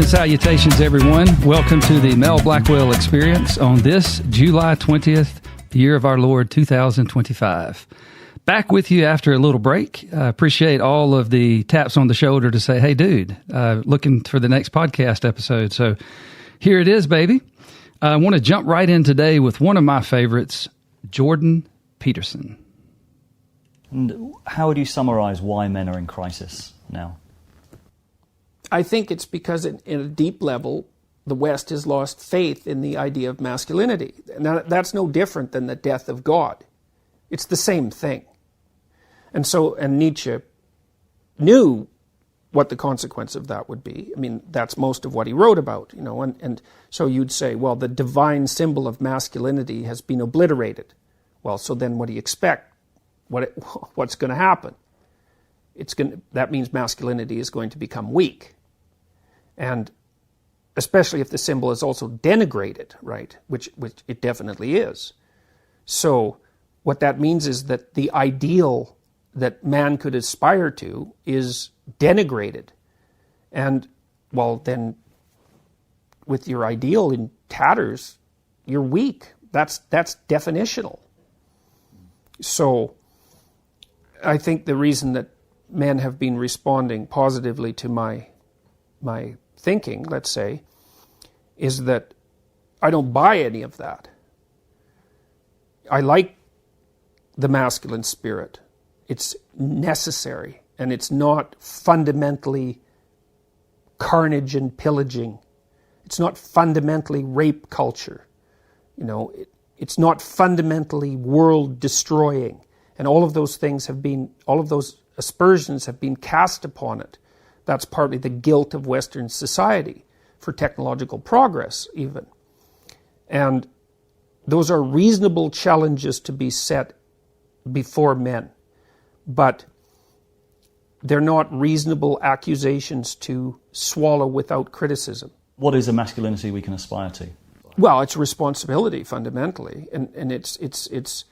and salutations, everyone. Welcome to the Mel Blackwell Experience on this July 20th, the year of our Lord 2025. Back with you after a little break. I appreciate all of the taps on the shoulder to say, hey, dude, looking for the next podcast episode. So here it is, baby. I want to jump right in today with one of my favorites, Jordan Peterson. And how would you summarize why men are in crisis now? I think it's because in a deep level, the West has lost faith in the idea of masculinity. Now, that's no different than the death of God. It's the same thing. And Nietzsche knew what the consequence of that would be. I mean, that's most of what he wrote about, you know, and so you'd say, well, the divine symbol of masculinity has been obliterated. Well, so then what do you expect? What's going to happen? That means masculinity is going to become weak. And especially if the symbol is also denigrated, right? Which it definitely is. So what that means is that the ideal that man could aspire to is denigrated. And, well, then with your ideal in tatters, you're weak. That's definitional. So I think the reason that men have been responding positively to my thinking, let's say, is that I don't buy any of that. I like the masculine spirit. It's necessary, and it's not fundamentally carnage and pillaging. It's not fundamentally rape culture. You know, it's not fundamentally world destroying. And all of those things all of those aspersions have been cast upon it. That's partly the guilt of Western society for technological progress, even. And those are reasonable challenges to be set before men. But they're not reasonable accusations to swallow without criticism. What is a masculinity we can aspire to? Well, it's responsibility, fundamentally. And it's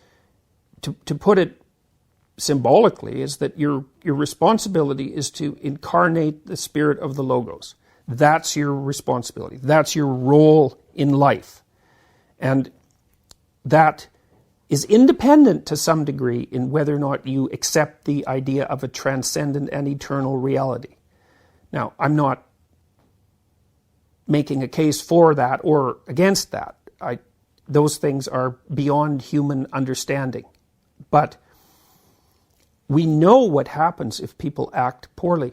to put it symbolically, is that your responsibility is to incarnate the spirit of the Logos. That's your responsibility. That's your role in life. And that is independent to some degree in whether or not you accept the idea of a transcendent and eternal reality. Now, I'm not making a case for that or against that. Those things are beyond human understanding. But we know what happens if people act poorly,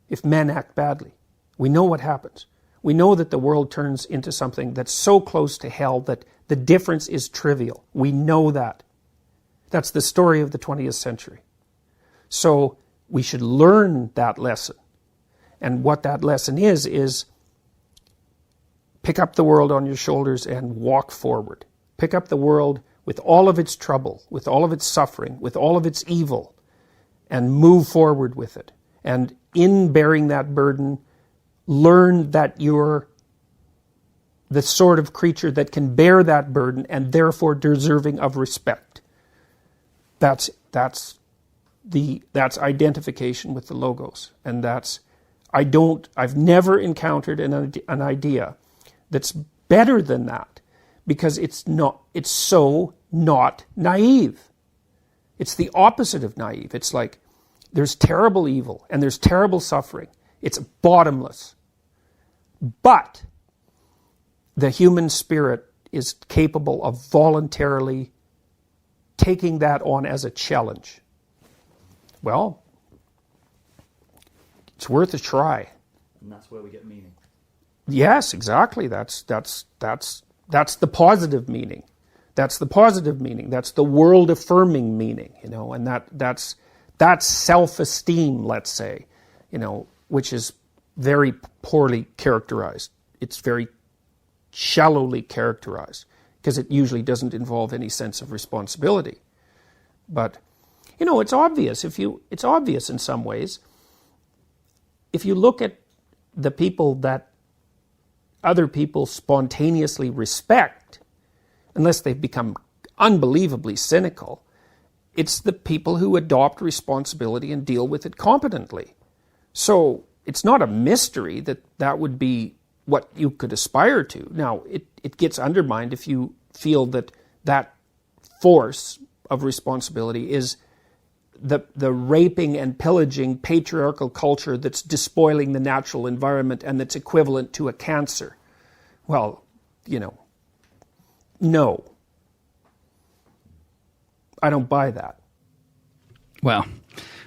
if men act badly. We know what happens. We know that the world turns into something that's so close to hell that the difference is trivial. We know that. That's the story of the 20th century. So we should learn that lesson. And what that lesson is pick up the world on your shoulders and walk forward. Pick up the world with all of its trouble, with all of its suffering, with all of its evil, and move forward with it. And in bearing that burden, learn that you're the sort of creature that can bear that burden and therefore deserving of respect. That's identification with the Logos. And I've never encountered an idea that's better than that. Because it's so not naive. It's the opposite of naive. It's like there's terrible evil and there's terrible suffering. It's bottomless. But the human spirit is capable of voluntarily taking that on as a challenge. Well, it's worth a try. And that's where we get meaning. Yes, exactly. That's the positive meaning. That's the positive meaning. That's the world-affirming meaning, you know, and that's self-esteem, let's say, you know, which is very poorly characterized. It's very shallowly characterized because it usually doesn't involve any sense of responsibility. But, you know, it's obvious. It's obvious in some ways. If you look at the people that other people spontaneously respect, unless they've become unbelievably cynical, it's the people who adopt responsibility and deal with it competently. So it's not a mystery that would be what you could aspire to. Now, it gets undermined if you feel that force of responsibility is the raping and pillaging patriarchal culture that's despoiling the natural environment and that's equivalent to a cancer. Well, no. I don't buy that. Well,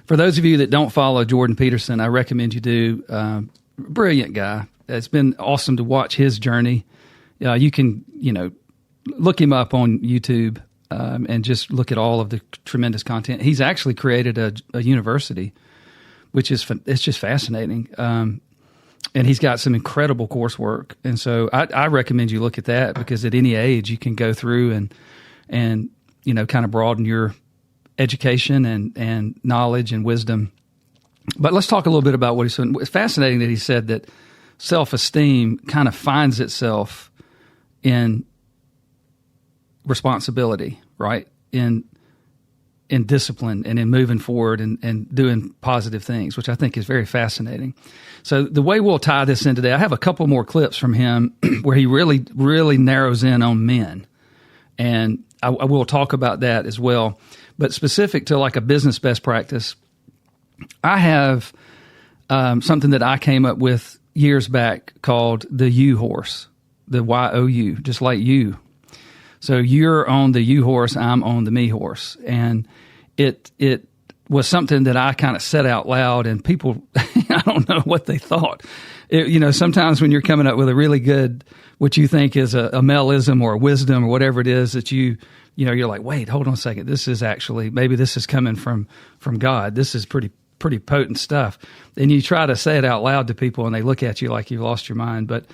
for those of you that don't follow Jordan Peterson, I recommend you do. Brilliant guy. It's been awesome to watch his journey. You can, look him up on YouTube and just look at all of the tremendous content. He's actually created a university, which is it's just fascinating. And he's got some incredible coursework. And so I recommend you look at that, because at any age you can go through and kind of broaden your education and knowledge and wisdom. But let's talk a little bit about what he said. It's fascinating that he said that self-esteem kind of finds itself in responsibility, right? In discipline and in moving forward and doing positive things, which I think is very fascinating. So the way we'll tie this in today, I have a couple more clips from him where he really, really narrows in on men. And I will talk about that as well. But specific to like a business best practice, I have something that I came up with years back called the U horse, the YOU, just like you. So you're on the you horse, I'm on the me horse. And it was something that I kind of said out loud, and people, I don't know what they thought. Sometimes when you're coming up with a really good, what you think is a Melism or a wisdom or whatever it is that you're like, wait, hold on a second. This is actually, maybe this is coming from God. This is pretty potent stuff. And you try to say it out loud to people and they look at you like you've lost your mind. But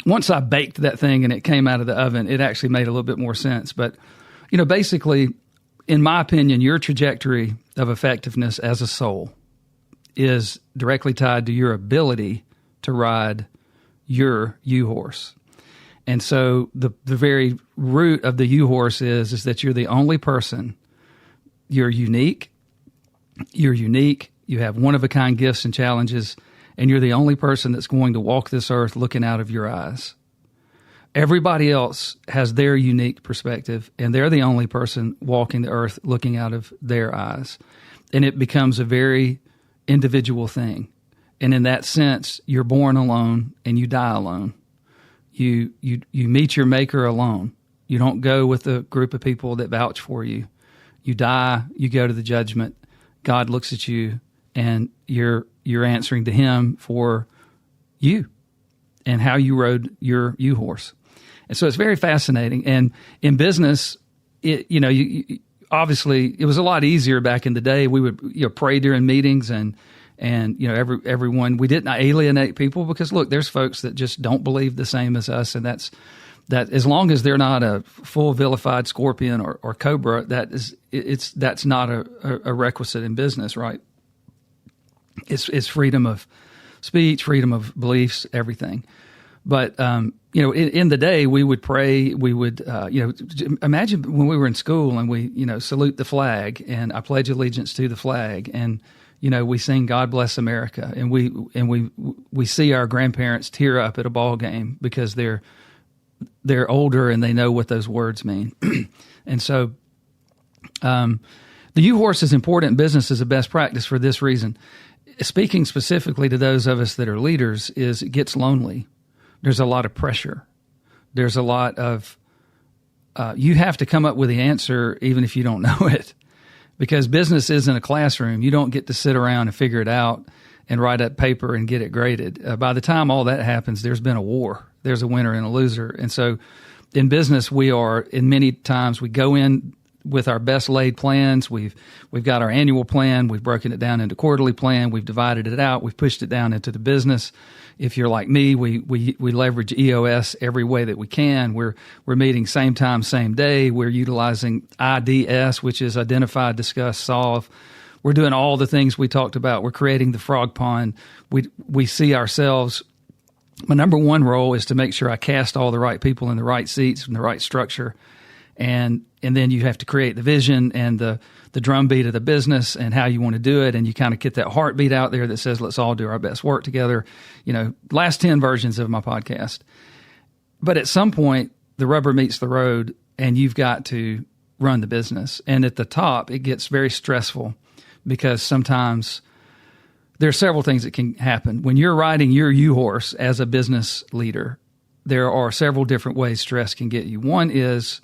once I baked that thing and it came out of the oven, it actually made a little bit more sense. But, basically, in my opinion, your trajectory of effectiveness as a soul is directly tied to your ability to ride your U horse. And so the very root of the U horse is that you're the only person. You're unique. You have one-of-a-kind gifts and challenges, and you're the only person that's going to walk this earth looking out of your eyes. Everybody else has their unique perspective, and they're the only person walking the earth looking out of their eyes. And it becomes a very individual thing. And in that sense, you're born alone and you die alone. You meet your maker alone. You don't go with a group of people that vouch for you. You die, you go to the judgment. God looks at you, and you're answering to him for you and how you rode your U horse. And so it's very fascinating. And in business, obviously it was a lot easier back in the day. We would pray during meetings and everyone, we didn't alienate people, because look, there's folks that just don't believe the same as us, and that as long as they're not a full vilified scorpion or cobra, that's not a requisite in business, right? It's freedom of speech, freedom of beliefs, everything. But in the day, we would pray. We would imagine when we were in school and we salute the flag, and I pledge allegiance to the flag, and we sing "God Bless America," and we see our grandparents tear up at a ball game because they're older and they know what those words mean. And so the U horse is important in business as a best practice for this reason. Speaking specifically to those of us that are leaders, is it gets lonely. There's a lot of pressure. There's a lot of you have to come up with the answer even if you don't know it, because business isn't a classroom. You don't get to sit around and figure it out and write up paper and get it graded. By the time all that happens, there's been a war. There's a winner and a loser. And so in business, many times we go in with our best laid plans. We've got our annual plan. We've broken it down into quarterly plan. We've divided it out. We've pushed it down into the business. If you're like me, we leverage EOS every way that we can. We're meeting same time, same day. We're utilizing IDS, which is identify, discuss, solve. We're doing all the things we talked about. We're creating the frog pond. We see ourselves. My number one role is to make sure I cast all the right people in the right seats and the right structure. And then you have to create the vision and the drumbeat of the business and how you want to do it. And you kind of get that heartbeat out there that says, let's all do our best work together. Last 10 versions of my podcast. But at some point, the rubber meets the road and you've got to run the business. And at the top, it gets very stressful because sometimes there are several things that can happen. When you're riding your U-horse as a business leader, there are several different ways stress can get you. One is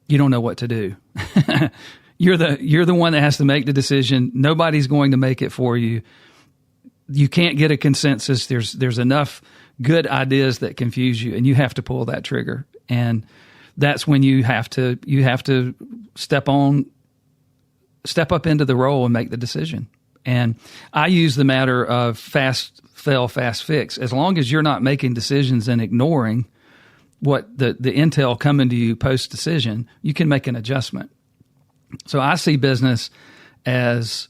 you don't know what to do. You're the one that has to make the decision. Nobody's going to make it for you. You can't get a consensus. There's enough good ideas that confuse you, and you have to pull that trigger. And that's when you have to step up into the role and make the decision. And I use the matter of fast fail, fast fix. As long as you're not making decisions and ignoring what the intel coming to you post decision, you can make an adjustment. So I see business as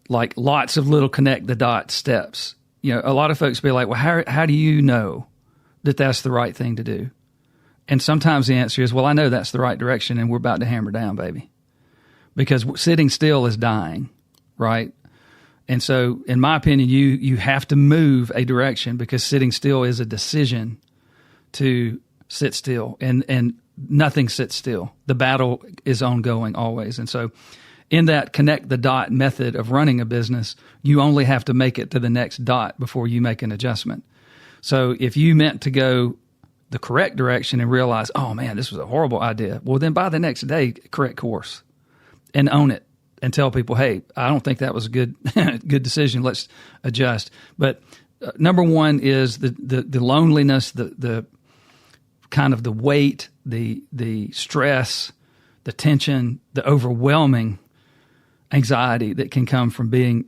like lots of little connect the dot steps. A lot of folks be like, well, how do you know that that's the right thing to do? And sometimes the answer is, well, I know that's the right direction and we're about to hammer down, baby. Because sitting still is dying, right? And so, in my opinion, you have to move a direction because sitting still is a decision to sit still, and nothing sits still. The battle is ongoing always. And so, in that connect the dot method of running a business, you only have to make it to the next dot before you make an adjustment. So, if you meant to go the correct direction and realize, oh man, this was a horrible idea, well, then by the next day, correct course and own it. And tell people, hey, I don't think that was a good good decision. Let's adjust. But number one is the loneliness, the kind of the weight, the stress, the tension, the overwhelming anxiety that can come from being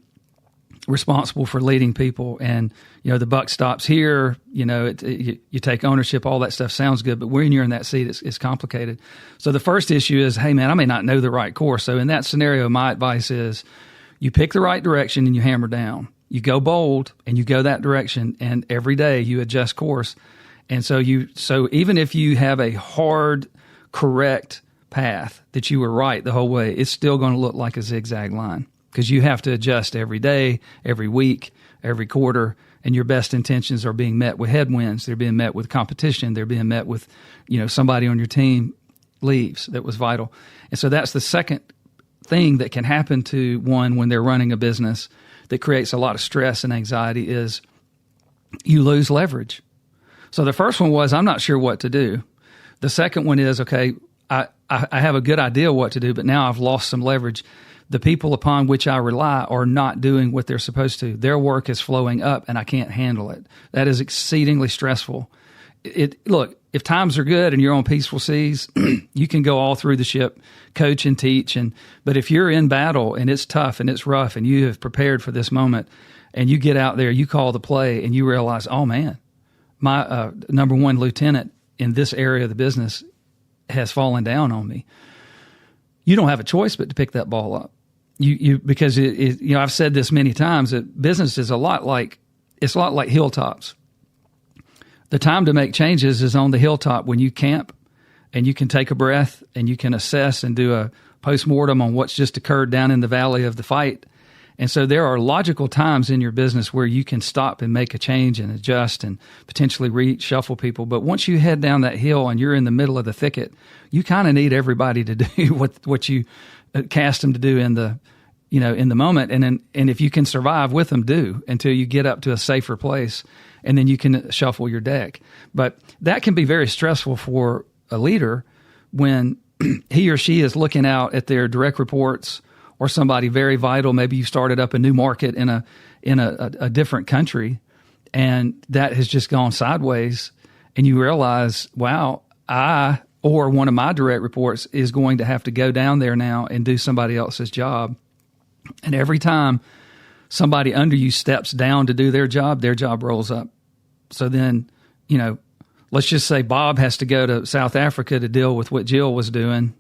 responsible for leading people. And the buck stops here. You take ownership. All that stuff sounds good, but when you're in that seat, it's complicated. So the first issue is, hey man, I may not know the right course. So in that scenario, my advice is, you pick the right direction and you hammer down. You go bold and you go that direction, and every day you adjust course. And so even if you have a hard, correct path that you were right the whole way, it's still going to look like a zigzag line because you have to adjust every day, every week, every quarter. And your best intentions are being met with headwinds. They're being met with competition. They're being met with, somebody on your team leaves that was vital. And so that's the second thing that can happen to one when they're running a business that creates a lot of stress and anxiety is you lose leverage. So the first one was, I'm not sure what to do. The second one is, okay, I have a good idea what to do, but now I've lost some leverage. The people upon which I rely are not doing what they're supposed to. Their work is flowing up and I can't handle it. That is exceedingly stressful. Look, if times are good and you're on peaceful seas, you can go all through the ship, coach and teach. But if you're in battle and it's tough and it's rough and you have prepared for this moment and you get out there, you call the play and you realize, oh man, my number one lieutenant in this area of the business has fallen down on me. You don't have a choice but to pick that ball up. Because I've said this many times that business is a lot like hilltops. The time to make changes is on the hilltop when you camp and you can take a breath and you can assess and do a postmortem on what's just occurred down in the valley of the fight. And so there are logical times in your business where you can stop and make a change and adjust and potentially reshuffle people. But once you head down that hill and you're in the middle of the thicket, you kind of need everybody to do what you cast them to do in the moment. And if you can survive with them, do until you get up to a safer place, and then you can shuffle your deck. But that can be very stressful for a leader when he or she is looking out at their direct reports or somebody very vital. Maybe you started up a new market in a different country, and that has just gone sideways, and you realize, wow, or one of my direct reports is going to have to go down there now and do somebody else's job. And every time somebody under you steps down to do their job rolls up. So then, let's just say Bob has to go to South Africa to deal with what Jill was doing.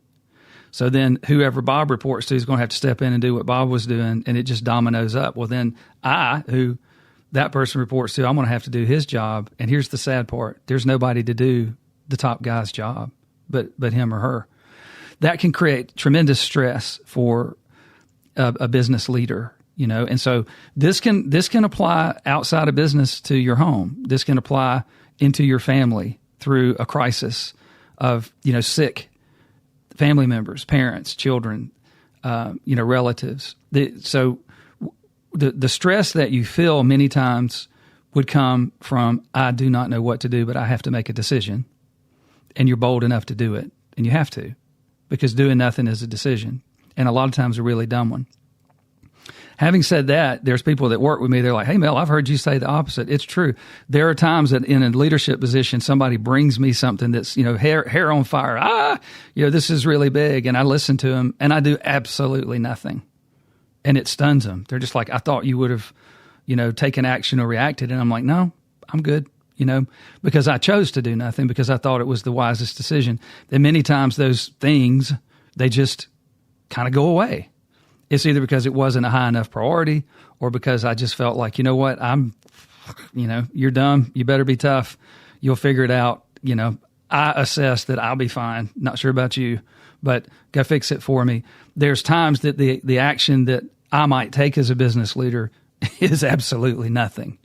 So then whoever Bob reports to is going to have to step in and do what Bob was doing, and it just dominoes up. Well, then who that person reports to, I'm going to have to do his job. And here's the sad part. There's nobody to do the top guy's job but him or her. that can create tremendous stress for a business leader, and so this can apply outside of business to your home. This can apply into your family through a crisis of, sick family members, parents, children, relatives. So the stress that you feel many times would come from, I do not know what to do, but I have to make a decision. And you're bold enough to do it. And you have to, because doing nothing is a decision. And a lot of times a really dumb one. Having said that, there's people that work with me. They're like, hey, Mel, I've heard you say the opposite. It's true. There are times that in a leadership position, somebody brings me something that's, hair on fire. This is really big. And I listen to them and I do absolutely nothing. And it stuns them. They're just like, I thought you would have, taken action or reacted. And I'm like, no, I'm good, because I chose to do nothing because I thought it was the wisest decision. And many times those things, they just kind of go away. It's either because it wasn't a high enough priority or because I just felt like, what, you're dumb. You better be tough. You'll figure it out. I assess that I'll be fine. Not sure about you, but go fix it for me. There's times that the action that I might take as a business leader is absolutely nothing.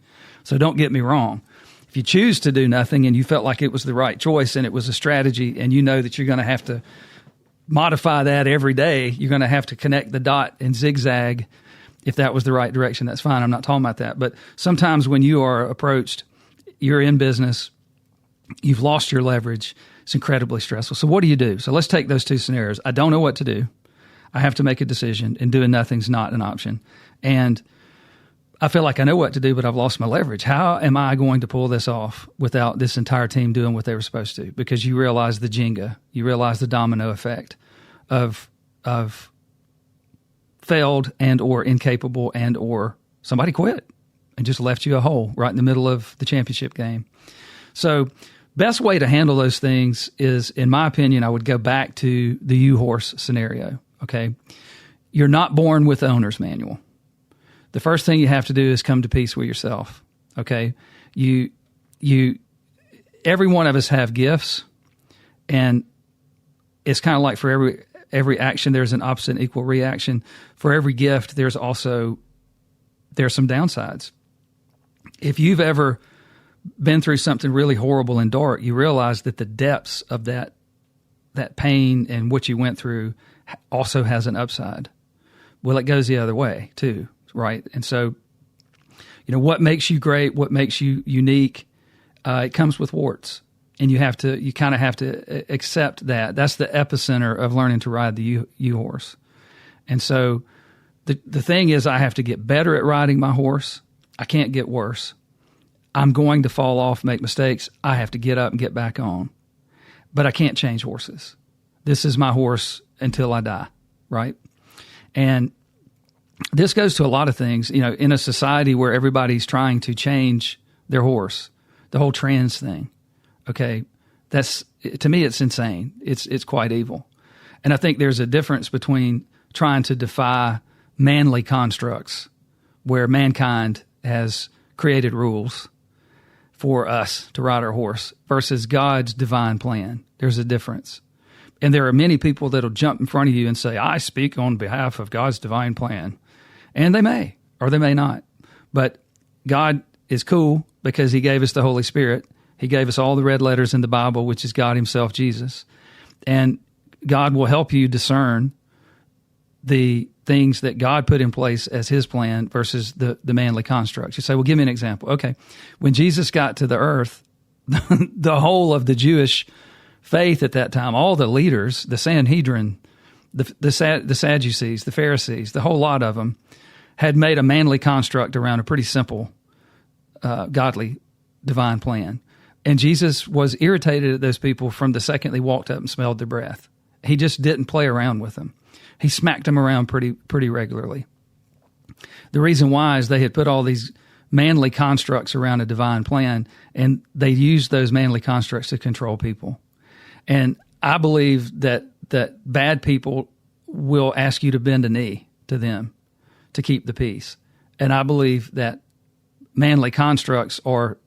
So don't get me wrong. If you choose to do nothing and you felt like it was the right choice and it was a strategy and that you're going to have to modify that every day, you're going to have to connect the dot and zigzag. If that was the right direction, that's fine. I'm not talking about that. But sometimes when you are approached, you're in business, you've lost your leverage, it's incredibly stressful. So what do you do? So let's take those two scenarios. I don't know what to do. I have to make a decision, and doing nothing's not an option. And I feel like I know what to do, but I've lost my leverage. How am I going to pull this off without this entire team doing what they were supposed to? Because you realize the Jenga, you realize the domino effect of failed and or incapable and or somebody quit and just left you a hole right in the middle of the championship game. So best way to handle those things is, in my opinion, I would go back to the U-horse scenario. Okay. You're not born with the owner's manual. The first thing you have to do is come to peace with yourself. Okay. Every one of us have gifts, and it's kind of like for every action, there's an opposite and equal reaction. For every gift, there's some downsides. If you've ever been through something really horrible and dark, you realize that the depths of that pain and what you went through also has an upside. Well, it goes the other way too, right? And so, what makes you great, what makes you unique, it comes with warts. And you kind of have to accept that. That's the epicenter of learning to ride the U-horse. And so the thing is, I have to get better at riding my horse. I can't get worse. I'm going to fall off, make mistakes. I have to get up and get back on. But I can't change horses. This is my horse until I die, right? And this goes to a lot of things, in a society where everybody's trying to change their horse, the whole trans thing. Okay, to me, it's insane. It's quite evil. And I think there's a difference between trying to defy manly constructs where mankind has created rules for us to ride our horse versus God's divine plan. There's a difference. And there are many people that'll jump in front of you and say, I speak on behalf of God's divine plan. And they may, or they may not. But God is cool because he gave us the Holy Spirit. He gave us all the red letters in the Bible, which is God himself, Jesus. And God will help you discern the things that God put in place as his plan versus the manly constructs. You say, well, give me an example. Okay. When Jesus got to the earth, the whole of the Jewish faith at that time, all the leaders, the Sanhedrin, the Sadducees, the Pharisees, the whole lot of them had made a manly construct around a pretty simple, godly, divine plan. And Jesus was irritated at those people from the second they walked up and smelled their breath. He just didn't play around with them. He smacked them around pretty regularly. The reason why is they had put all these manly constructs around a divine plan, and they used those manly constructs to control people. And I believe that bad people will ask you to bend a knee to them to keep the peace. And I believe that manly constructs are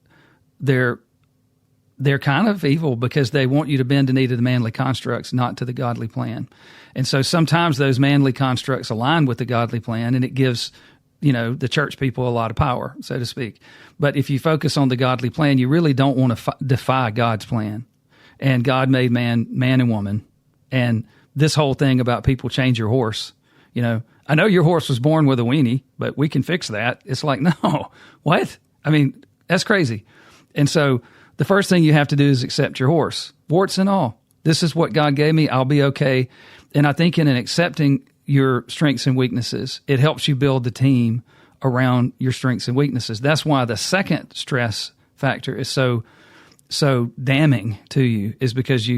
they're kind of evil because they want you to bend the knee to the manly constructs, not to the godly plan. And so sometimes those manly constructs align with the godly plan, and it gives, the church people a lot of power, so to speak. But if you focus on the godly plan, you really don't want to defy God's plan. And God made man and woman. And this whole thing about people change your horse, I know your horse was born with a weenie, but we can fix that. It's like, no, what? I mean, that's crazy. And so the first thing you have to do is accept your horse, warts and all. This is what God gave me. I'll be okay. And I think in accepting your strengths and weaknesses, it helps you build the team around your strengths and weaknesses. That's why the second stress factor is so damning to you, is because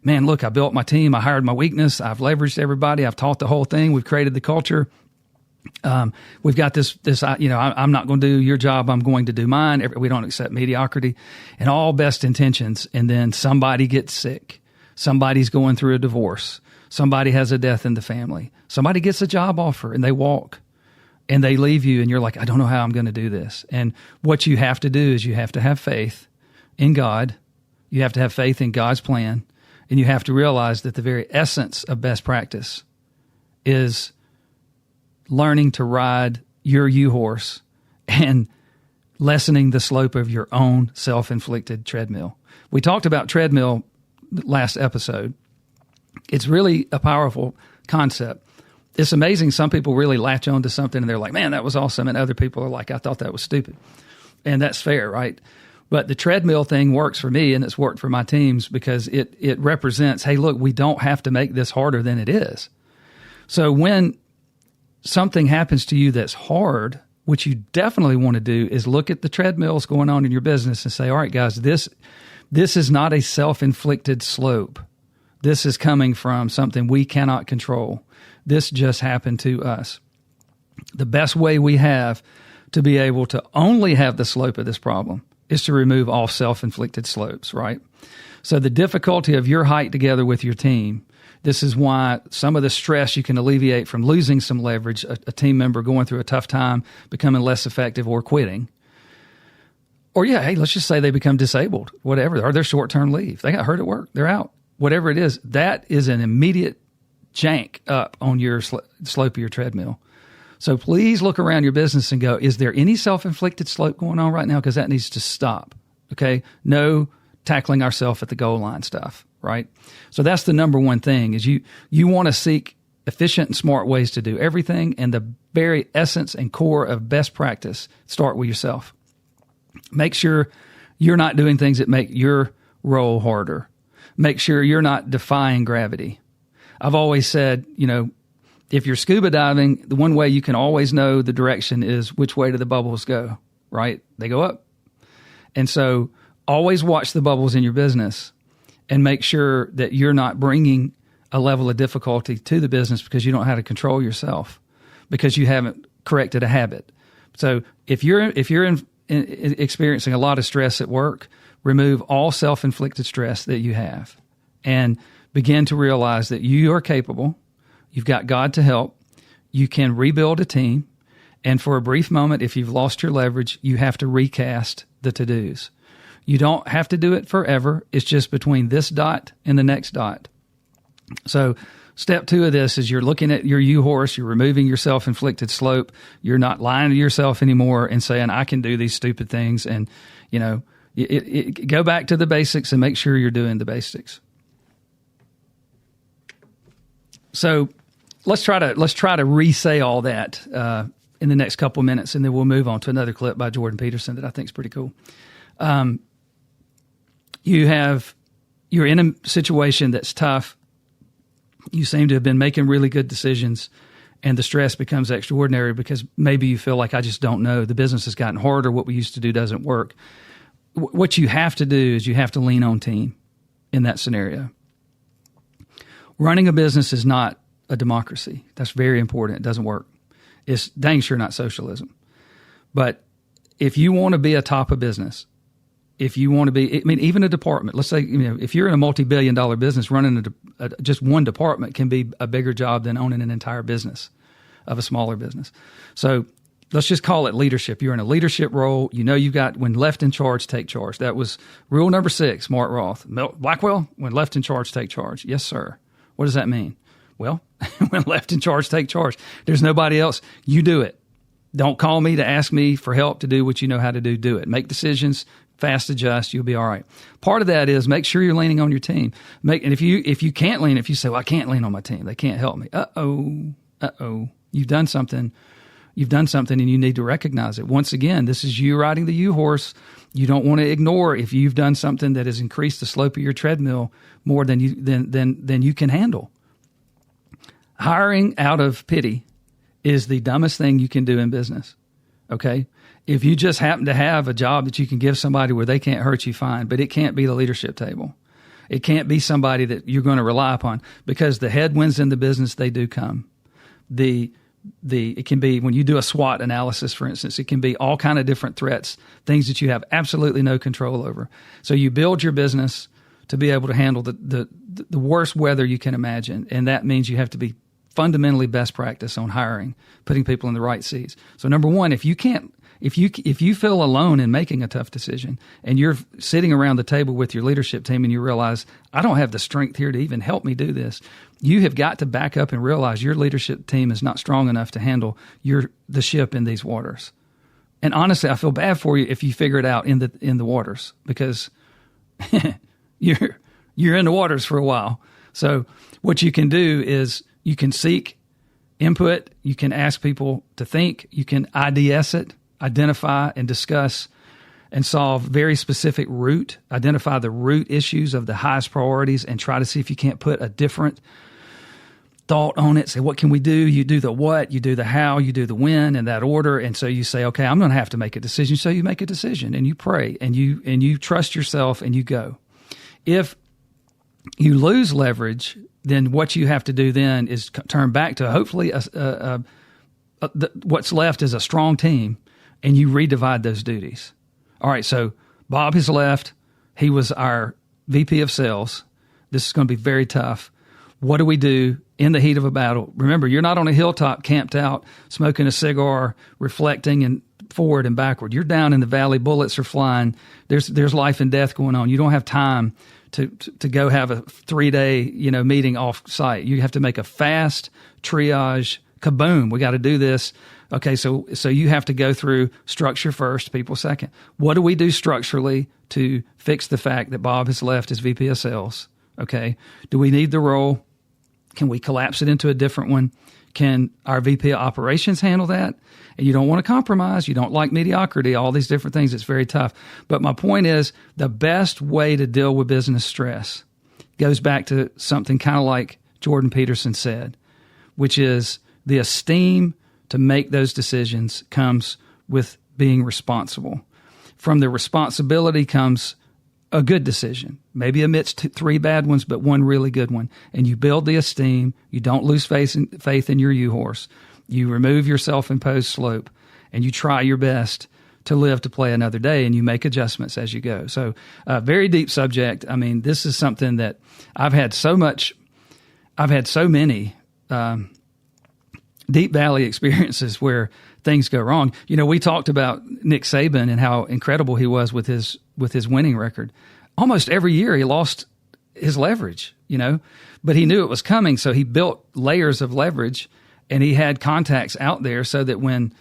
look, I built my team. I hired my weakness. I've leveraged everybody. I've taught the whole thing. We've created the culture. We've got this, I'm not going to do your job. I'm going to do mine. We don't accept mediocrity and all best intentions. And then somebody gets sick. Somebody's going through a divorce. Somebody has a death in the family. Somebody gets a job offer and they walk and they leave you and you're like, I don't know how I'm going to do this. And what you have to do is you have to have faith in God. You have to have faith in God's plan. And you have to realize that the very essence of best practice is learning to ride your horse and lessening the slope of your own self-inflicted treadmill. We talked about treadmill last episode. It's really a powerful concept. It's amazing. Some people really latch on to something and they're like, man, that was awesome. And other people are like, I thought that was stupid. And that's fair, right? But the treadmill thing works for me and it's worked for my teams because it represents, hey, look, we don't have to make this harder than it is. So when something happens to you that's hard, what you definitely want to do is look at the treadmills going on in your business and say, all right, guys, this is not a self-inflicted slope. This is coming from something we cannot control. This just happened to us. The best way we have to be able to only have the slope of this problem is to remove all self-inflicted slopes, right? So the difficulty of your height together with your team, this is why some of the stress you can alleviate from losing some leverage, a team member going through a tough time, becoming less effective or quitting. Or hey, let's just say they become disabled, whatever, or they're short-term leave. They got hurt at work. They're out. Whatever it is, that is an immediate jank up on your slope of your treadmill. So please look around your business and go, is there any self-inflicted slope going on right now? Because that needs to stop, okay? No tackling ourselves at the goal line stuff, right? So that's the number one thing is you want to seek efficient and smart ways to do everything, and the very essence and core of best practice, start with yourself. Make sure you're not doing things that make your role harder. Make sure you're not defying gravity. I've always said, if you're scuba diving, the one way you can always know the direction is which way do the bubbles go, right? They go up. And so always watch the bubbles in your business and make sure that you're not bringing a level of difficulty to the business because you don't know how to control yourself, because you haven't corrected a habit. So if you're experiencing a lot of stress at work, remove all self-inflicted stress that you have and begin to realize that you are capable. You've got God to help. You can rebuild a team. And for a brief moment, if you've lost your leverage, you have to recast the to-dos. You don't have to do it forever. It's just between this dot and the next dot. So step 2 of this is you're looking at your horse, you're removing your self-inflicted slope. You're not lying to yourself anymore and saying, I can do these stupid things. And, go back to the basics and make sure you're doing the basics. So let's try to re-say all that in the next couple of minutes, and then we'll move on to another clip by Jordan Peterson that I think is pretty cool. You're in a situation that's tough. You seem to have been making really good decisions, and the stress becomes extraordinary because maybe you feel like, I just don't know. The business has gotten harder. What we used to do doesn't work. What you have to do is you have to lean on team in that scenario. Running a business is not a democracy. That's very important. It doesn't work. It's dang sure not socialism. But if you want to be a top of business, if you want to be, even a department, let's say, if you're in a multi-billion-dollar business, running just one department can be a bigger job than owning an entire business of a smaller business. So let's just call it leadership. You're in a leadership role. You know, you've got when left in charge, take charge. That was rule number 6, Mark Roth. Mel Blackwell, when left in charge, take charge. Yes, sir. What does that mean? Well, when left in charge, take charge. There's nobody else. You do it. Don't call me to ask me for help to do what you know how to do. Do it. Make decisions, fast adjust. You'll be all right. Part of that is make sure you're leaning on your team. And if you can't lean, if you say, well, I can't lean on my team, they can't help me. Uh-oh. You've done something and you need to recognize it. Once again, this is you riding the U-horse. You don't want to ignore if you've done something that has increased the slope of your treadmill more than you can handle. Hiring out of pity is the dumbest thing you can do in business. Okay? If you just happen to have a job that you can give somebody where they can't hurt you, fine, but it can't be the leadership table. It can't be somebody that you're going to rely upon, because the headwinds in the business, they do come. It can be when you do a SWOT analysis, for instance, it can be all kind of different threats, things that you have absolutely no control over. So you build your business to be able to handle the worst weather you can imagine. And that means you have to be fundamentally best practice on hiring, putting people in the right seats. So number one, if you feel alone in making a tough decision and you're sitting around the table with your leadership team and you realize, I don't have the strength here to even help me do this, you have got to back up and realize your leadership team is not strong enough to handle the ship in these waters. And honestly, I feel bad for you if you figure it out in the waters, because you're in the waters for a while. So what you can do is you can seek input, you can ask people to think, you can IDS it, identify and discuss and solve very specific identify the root issues of the highest priorities, and try to see if you can't put a different thought on it. Say, what can we do? You do the what, you do the how, you do the when, in that order. And so you say, okay, I'm going to have to make a decision. So you make a decision and you pray and you trust yourself and you go. If you lose leverage, then what you have to do then is turn back to hopefully what's left is a strong team, and you redivide those duties. All right, so Bob has left. He was our VP of sales. This is going to be very tough. What do we do in the heat of a battle? Remember, you're not on a hilltop camped out, smoking a cigar, reflecting and forward and backward. You're down in the valley. Bullets are flying. There's life and death going on. You don't have time to go have a 3-day, meeting off site. You have to make a fast triage. Kaboom! We got to do this. Okay, so you have to go through structure first, people second. What do we do structurally to fix the fact that Bob has left as VP of sales? Okay, do we need the role? Can we collapse it into a different one? Can our VP of operations handle that? And you don't want to compromise. You don't like mediocrity, all these different things. It's very tough. But my point is, the best way to deal with business stress goes back to something kind of like Jordan Peterson said, which is the esteem to make those decisions comes with being responsible. From the responsibility comes a good decision, maybe amidst 3 bad ones, but one really good one. And you build the esteem. You don't lose faith in your U-horse. You remove your self-imposed slope, and you try your best to live to play another day, and you make adjustments as you go. So very deep subject. I mean, this is something that I've had so many deep valley experiences where things go wrong. We talked about Nick Saban and how incredible he was with his winning record. Almost every year he lost his leverage, but he knew it was coming. So he built layers of leverage, and he had contacts out there so that when,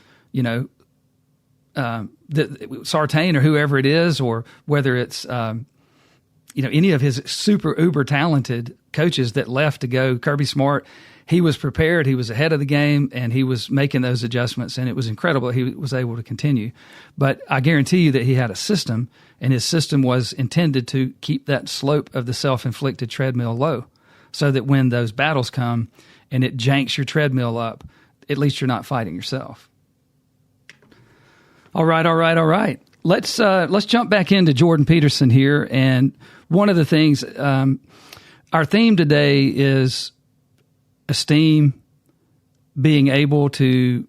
Sartain or whoever it is, or whether it's, any of his super uber talented coaches that left to go, Kirby Smart, he was prepared, he was ahead of the game, and he was making those adjustments, and it was incredible. He was able to continue. But I guarantee you that he had a system, and his system was intended to keep that slope of the self-inflicted treadmill low, so that when those battles come and it janks your treadmill up, at least you're not fighting yourself. All right. Let's jump back into Jordan Peterson here. And one of the things, our theme today is esteem, being able to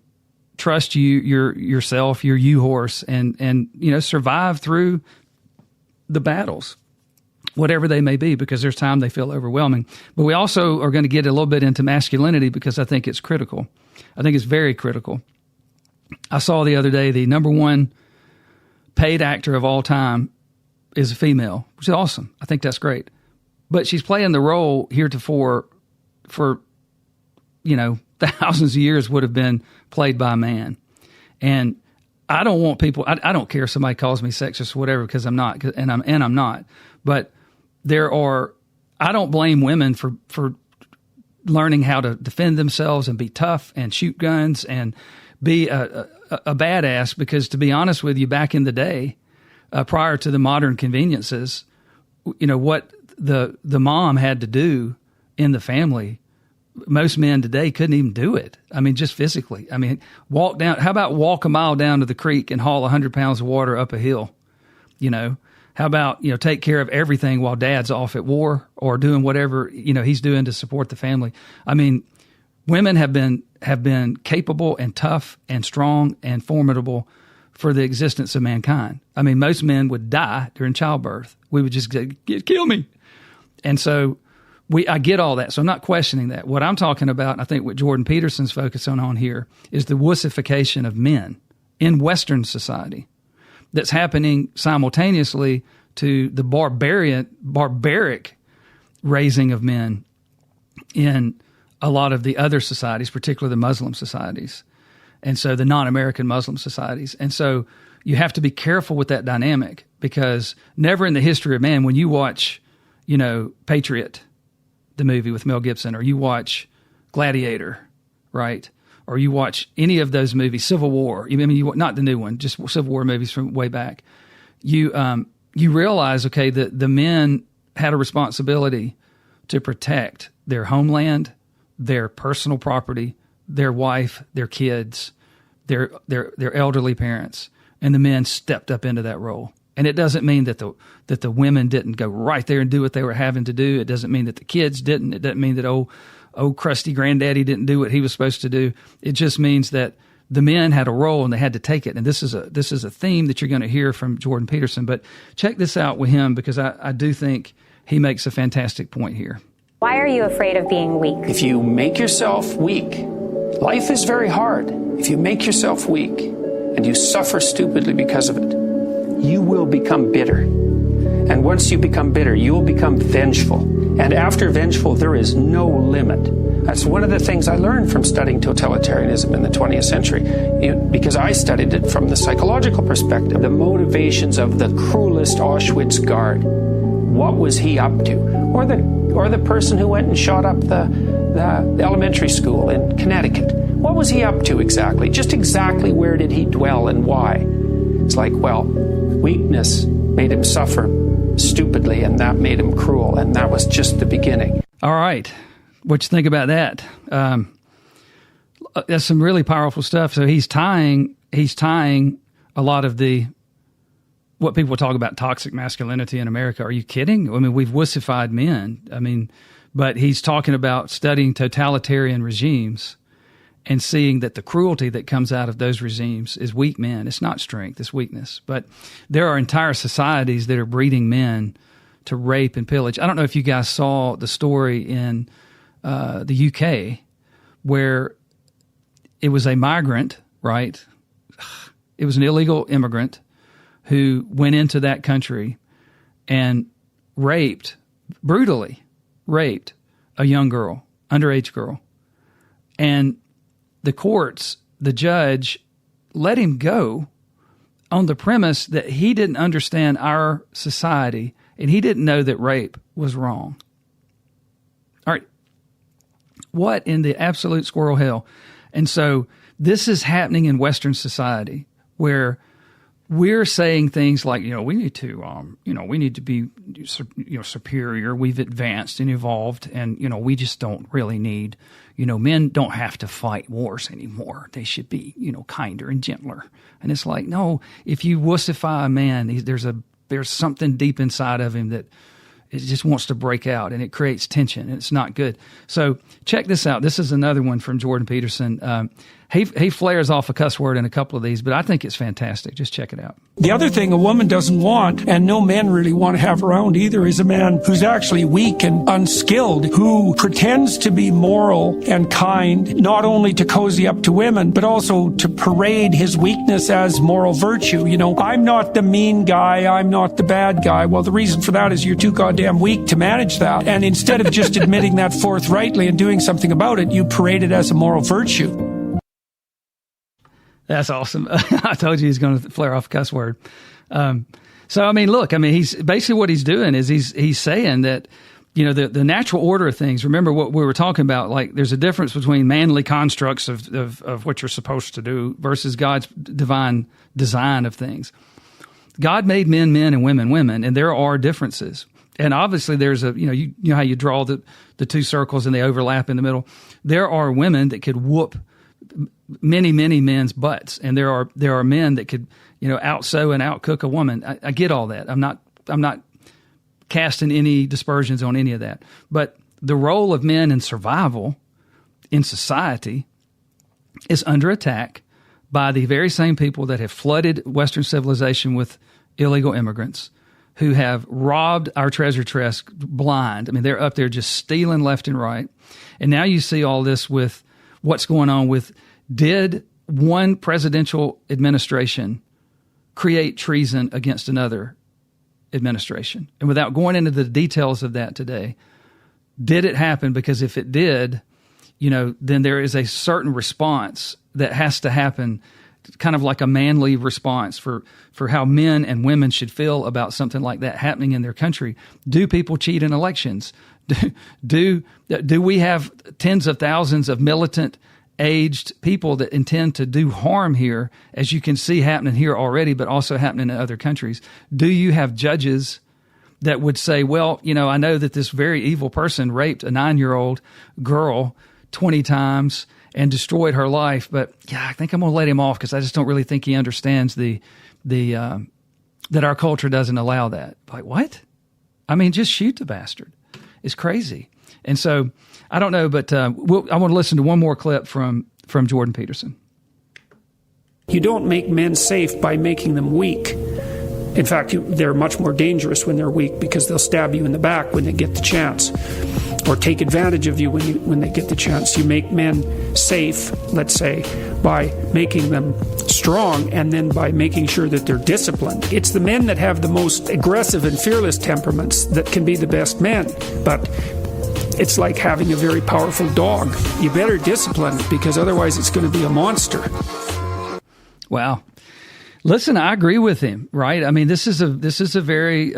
trust yourself, your U-horse, and survive through the battles, whatever they may be, because there's time they feel overwhelming. But we also are going to get a little bit into masculinity, because I think it's critical. I think it's very critical. I saw the other day the number one paid actor of all time is a female, which is awesome. I think that's great. But she's playing the role heretofore for, thousands of years would have been played by a man. And I don't want people, I don't care if somebody calls me sexist or whatever, because I'm not, and I'm not. But I don't blame women for learning how to defend themselves and be tough and shoot guns and be a badass, because to be honest with you, back in the day, prior to the modern conveniences, what the mom had to do in the family, most men today couldn't even do it. I mean, just physically. I mean, how about walk a mile down to the creek and haul 100 pounds of water up a hill? How about, take care of everything while dad's off at war or doing whatever, he's doing to support the family. I mean, women have been capable and tough and strong and formidable for the existence of mankind. I mean, most men would die during childbirth. We would just say, kill me. And so I get all that. So I'm not questioning that. What I'm talking about, and I think what Jordan Peterson's focusing on here, is the wussification of men in Western society that's happening simultaneously to the barbaric raising of men in a lot of the other societies, particularly the Muslim societies, and so the non-American Muslim societies. And so you have to be careful with that dynamic, because never in the history of man, when you watch, Patriot, the movie with Mel Gibson, or you watch Gladiator, right? Or you watch any of those movies, Civil War, not the new one, just Civil War movies from way back, you realize, okay, that the men had a responsibility to protect their homeland, their personal property, their wife, their kids, their elderly parents, and the men stepped up into that role. And it doesn't mean that the women didn't go right there and do what they were having to do. It doesn't mean that the kids didn't. It doesn't mean that old crusty granddaddy didn't do what he was supposed to do. It just means that the men had a role and they had to take it. And this is a theme that you're going to hear from Jordan Peterson. But check this out with him, because I do think he makes a fantastic point here. Why are you afraid of being weak? If you make yourself weak, life is very hard. If you make yourself weak and you suffer stupidly because of it, you will become bitter. And once you become bitter, you will become vengeful. And after vengeful, there is no limit. That's one of the things I learned from studying totalitarianism in the 20th century, because I studied it from the psychological perspective, the motivations of the cruelest Auschwitz guard. What was he up to? Or the person who went and shot up the elementary school in Connecticut. What was he up to exactly? Just exactly where did he dwell and why? It's like, well, weakness made him suffer stupidly, and that made him cruel, and that was just the beginning. All right. What you think about that? That's some really powerful stuff. So he's tying a lot of what people talk about toxic masculinity in America. Are you kidding? I mean, we've wussified men. But he's talking about studying totalitarian regimes and seeing that the cruelty that comes out of those regimes is weak men. It's not strength, it's weakness. But there are entire societies that are breeding men to rape and pillage. I don't know if you guys saw the story in the UK where it was a migrant, right? It was an illegal immigrant who went into that country and brutally raped a young girl, underage girl. And the judge let him go on the premise that he didn't understand our society and he didn't know that rape was wrong. All right. What in the absolute squirrel hell? And so this is happening in Western society where we're saying things like, we need to be, superior. We've advanced and evolved, and, we just don't really need, men don't have to fight wars anymore. They should be, kinder and gentler. And it's like, no, if you wussify a man, there's something deep inside of him that it just wants to break out, and it creates tension, and it's not good. So check this out. This is another one from Jordan Peterson. he flares off a cuss word in a couple of these, but I think it's fantastic. Just check it out. The other thing a woman doesn't want, and no men really want to have around either, is a man who's actually weak and unskilled, who pretends to be moral and kind, not only to cozy up to women, but also to parade his weakness as moral virtue. You know, I'm not the mean guy, I'm not the bad guy. Well, the reason for that is you're too goddamn weak to manage that. And instead of just admitting that forthrightly and doing something about it, you parade it as a moral virtue. That's awesome. I told you he's going to flare off a cuss word. So, I mean, look, I mean, he's basically what he's doing is he's saying that, you know, the natural order of things. Remember what we were talking about, like there's a difference between manly constructs of what you're supposed to do versus God's divine design of things. God made men, and women, women, and there are differences. And obviously there's you know how you draw the two circles and they overlap in the middle. There are women that could whoop many men's butts, and there are men that could, you know, outsew and outcook a woman. I get all that. I'm not casting any dispersions on any of that. But the role of men in survival in society is under attack by the very same people that have flooded Western civilization with illegal immigrants, who have robbed our treasure chest blind. I mean, they're up there just stealing left and right. And now you see all this with what's going on with, did one presidential administration create treason against another administration? And without going into the details of that today, did it happen? Because if it did, you know, then there is a certain response that has to happen, kind of like a manly response for how men and women should feel about something like that happening in their country. Do people cheat in elections? Do we have tens of thousands of militant, aged people that intend to do harm here, as you can see happening here already, but also happening in other countries? Do you have judges that would say, well, you know, I know that this very evil person raped a 9-year-old girl 20 times and destroyed her life, but yeah, I think I'm going to let him off because I just don't really think he understands that our culture doesn't allow that. Like, what? I mean, just shoot the bastard. It's crazy. And so I don't know, but I want to listen to one more clip from Jordan Peterson. You don't make men safe by making them weak. In fact, they're much more dangerous when they're weak, because they'll stab you in the back when they get the chance, or take advantage of you when they get the chance. You make men safe, let's say, by making them strong, and then by making sure that they're disciplined. It's the men that have the most aggressive and fearless temperaments that can be the best men. But it's like having a very powerful dog. You better discipline it, because otherwise it's going to be a monster. Wow. Listen, I agree with him, right? I mean, this is a very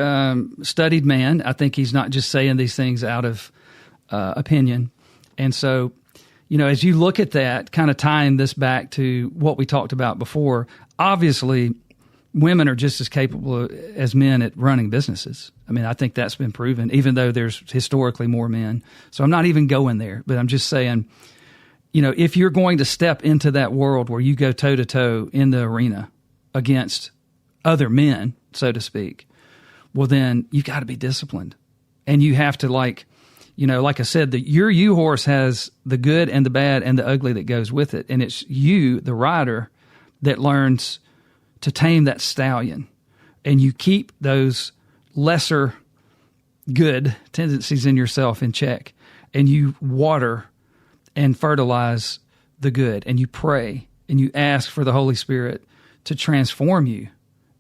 studied man. I think he's not just saying these things out of opinion. And so, you know, as you look at that, kind of tying this back to what we talked about before, obviously women are just as capable as men at running businesses. I mean, I think that's been proven, even though there's historically more men. So I'm not even going there, but I'm just saying, you know, if you're going to step into that world where you go toe-to-toe in the arena against other men, so to speak, well, then you got to be disciplined. And you have to, like, you know, like I said, your U-horse has the good and the bad and the ugly that goes with it. And it's you, the rider, that learns to tame that stallion. And you keep those lesser good tendencies in yourself in check. And you water and fertilize the good. And you pray and you ask for the Holy Spirit to transform you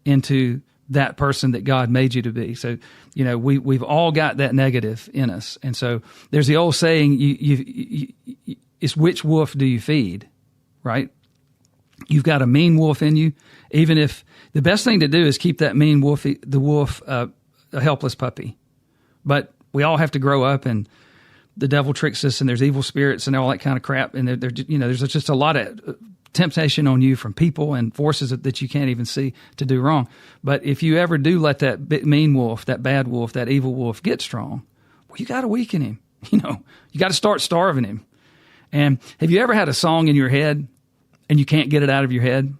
into that person that God made you to be. So, you know, we've all got that negative in us. And so there's the old saying, it's which wolf do you feed, right? You've got a mean wolf in you. Even if the best thing to do is keep that mean wolf, a helpless puppy. But we all have to grow up, and the devil tricks us, and there's evil spirits and all that kind of crap. And there's just a lot of temptation on you from people and forces that you can't even see to do wrong. But if you ever do let that mean wolf, that bad wolf, that evil wolf get strong, well, you got to weaken him. You know, you got to start starving him. And have you ever had a song in your head and you can't get it out of your head?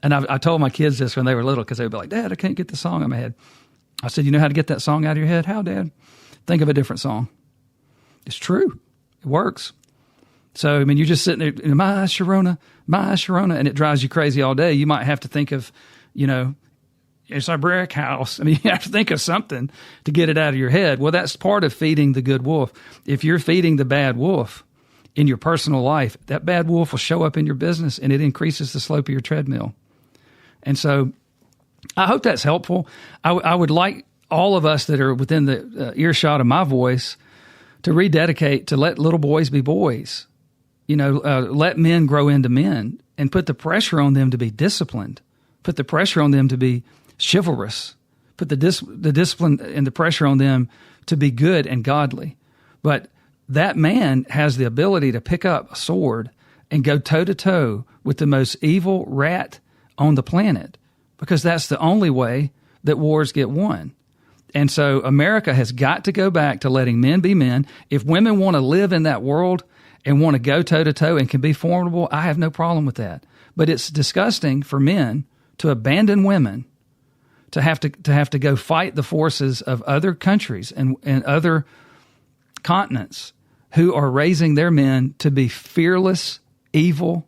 And I told my kids this when they were little, because they would be like, Dad, I can't get the song in my head. I said, you know how to get that song out of your head? How, Dad? Think of a different song. It's true. It works. So, I mean, you're just sitting there, my Sharona, and it drives you crazy all day. You might have to think of, it's a brick house. I mean, you have to think of something to get it out of your head. Well, that's part of feeding the good wolf. If you're feeding the bad wolf in your personal life, that bad wolf will show up in your business, and it increases the slope of your treadmill. And so I hope that's helpful. I would like all of us that are within the earshot of my voice to rededicate to let little boys be boys. Let men grow into men, and put the pressure on them to be disciplined, put the pressure on them to be chivalrous, put the discipline and the pressure on them to be good and godly. But that man has the ability to pick up a sword and go toe-to-toe with the most evil rat on the planet, because that's the only way that wars get won. And so America has got to go back to letting men be men. If women want to live in that world and want to go toe-to-toe and can be formidable, I have no problem with that. But it's disgusting for men to abandon women, to have to go fight the forces of other countries and other continents who are raising their men to be fearless, evil,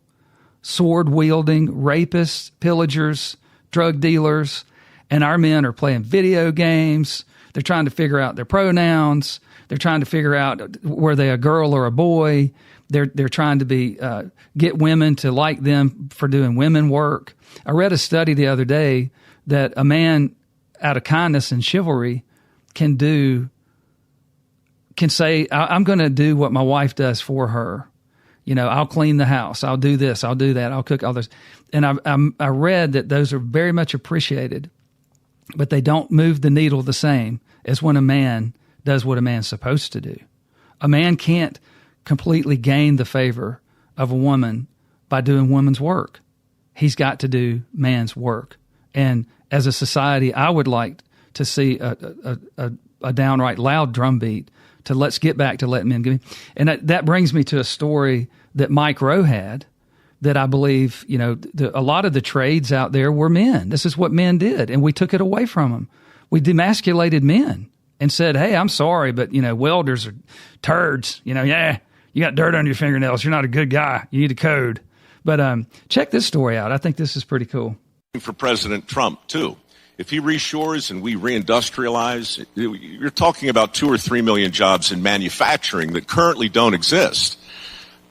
sword-wielding rapists, pillagers, drug dealers, and our men are playing video games. They're trying to figure out their pronouns. They're trying to figure out were they a girl or a boy. They're trying to get women to like them for doing women work. I read a study the other day that a man, out of kindness and chivalry, can say, I'm going to do what my wife does for her. I'll clean the house. I'll do this. I'll do that. I'll cook all this. And I read that those are very much appreciated, but they don't move the needle the same as when a man does what a man's supposed to do. A man can't completely gain the favor of a woman by doing woman's work. He's got to do man's work. And as a society, I would like to see a downright loud drumbeat to let's get back to letting men go. And that brings me to a story that Mike Rowe had that I believe, a lot of the trades out there were men. This is what men did, and we took it away from them. We demasculated men and said, hey, I'm sorry, but, welders are turds. You got dirt on your fingernails. You're not a good guy. You need a code. But check this story out. I think this is pretty cool. For President Trump, too. If he reshores and we reindustrialize, you're talking about 2 or 3 million jobs in manufacturing that currently don't exist.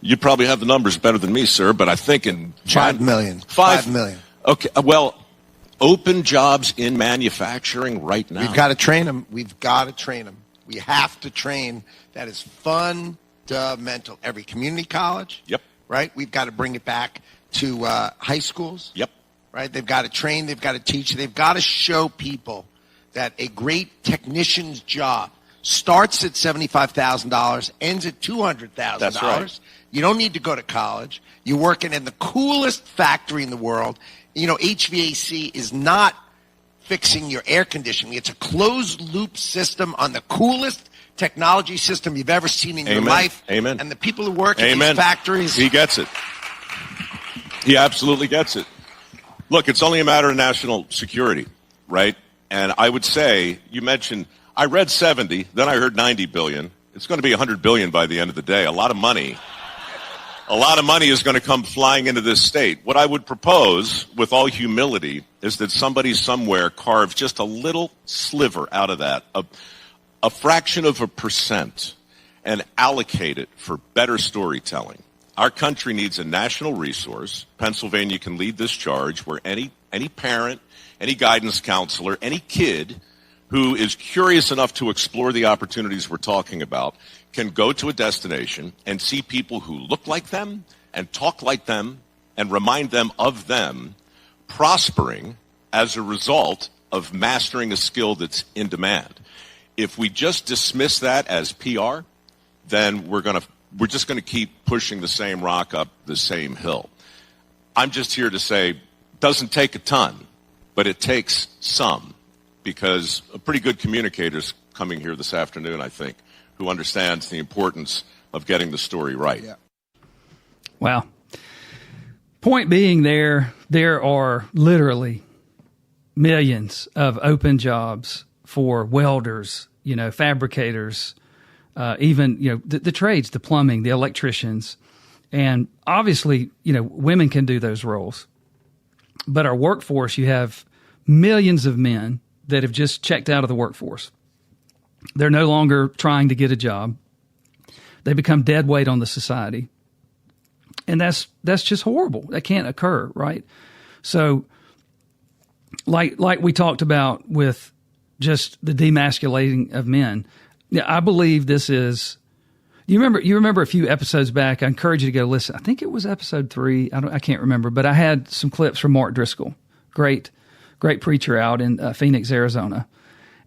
You probably have the numbers better than me, sir, but I think in 5 million. 5 million. Okay, well, open jobs in manufacturing right now. We've got to train them. We have to train. That is fundamental. Every community college. Yep. Right? We've got to bring it back to high schools. Yep. Right? They've got to train. They've got to teach. They've got to show people that a great technician's job starts at $75,000, ends at $200,000. That's right. You don't need to go to college. You're working in the coolest factory in the world. HVAC is not fixing your air conditioning. It's a closed-loop system on the coolest technology system you've ever seen in your life. Amen. And the people who work in these factories. He gets it. He absolutely gets it. Look, it's only a matter of national security, right? And I would say, you mentioned, I read 70, then I heard 90 billion. It's going to be 100 billion by the end of the day. A lot of money is going to come flying into this state. What I would propose, with all humility, is that somebody somewhere carve just a little sliver out of that, a fraction of a percent, and allocate it for better storytelling. Our country needs a national resource. Pennsylvania can lead this charge, where any parent, any guidance counselor, any kid who is curious enough to explore the opportunities we're talking about can go to a destination and see people who look like them and talk like them and remind them of them prospering as a result of mastering a skill that's in demand. If we just dismiss that as PR, then we're just going to keep pushing the same rock up the same hill. I'm just here to say, it doesn't take a ton, but it takes some, because a pretty good communicator's coming here this afternoon, I think, who understands the importance of getting the story right. Yeah. Wow. Point being, there are literally millions of open jobs for welders, fabricators, even the trades, the plumbing, the electricians. And obviously, women can do those roles. But our workforce, you have millions of men that have just checked out of the workforce. They're no longer trying to get a job. They become dead weight on the society. And that's just horrible. That can't occur, right? So like we talked about with just the demasculating of men, I believe this is. You remember a few episodes back. I encourage you to go listen. I think it was episode 3. I can't remember, but I had some clips from Mark Driscoll, great preacher out in Phoenix, Arizona,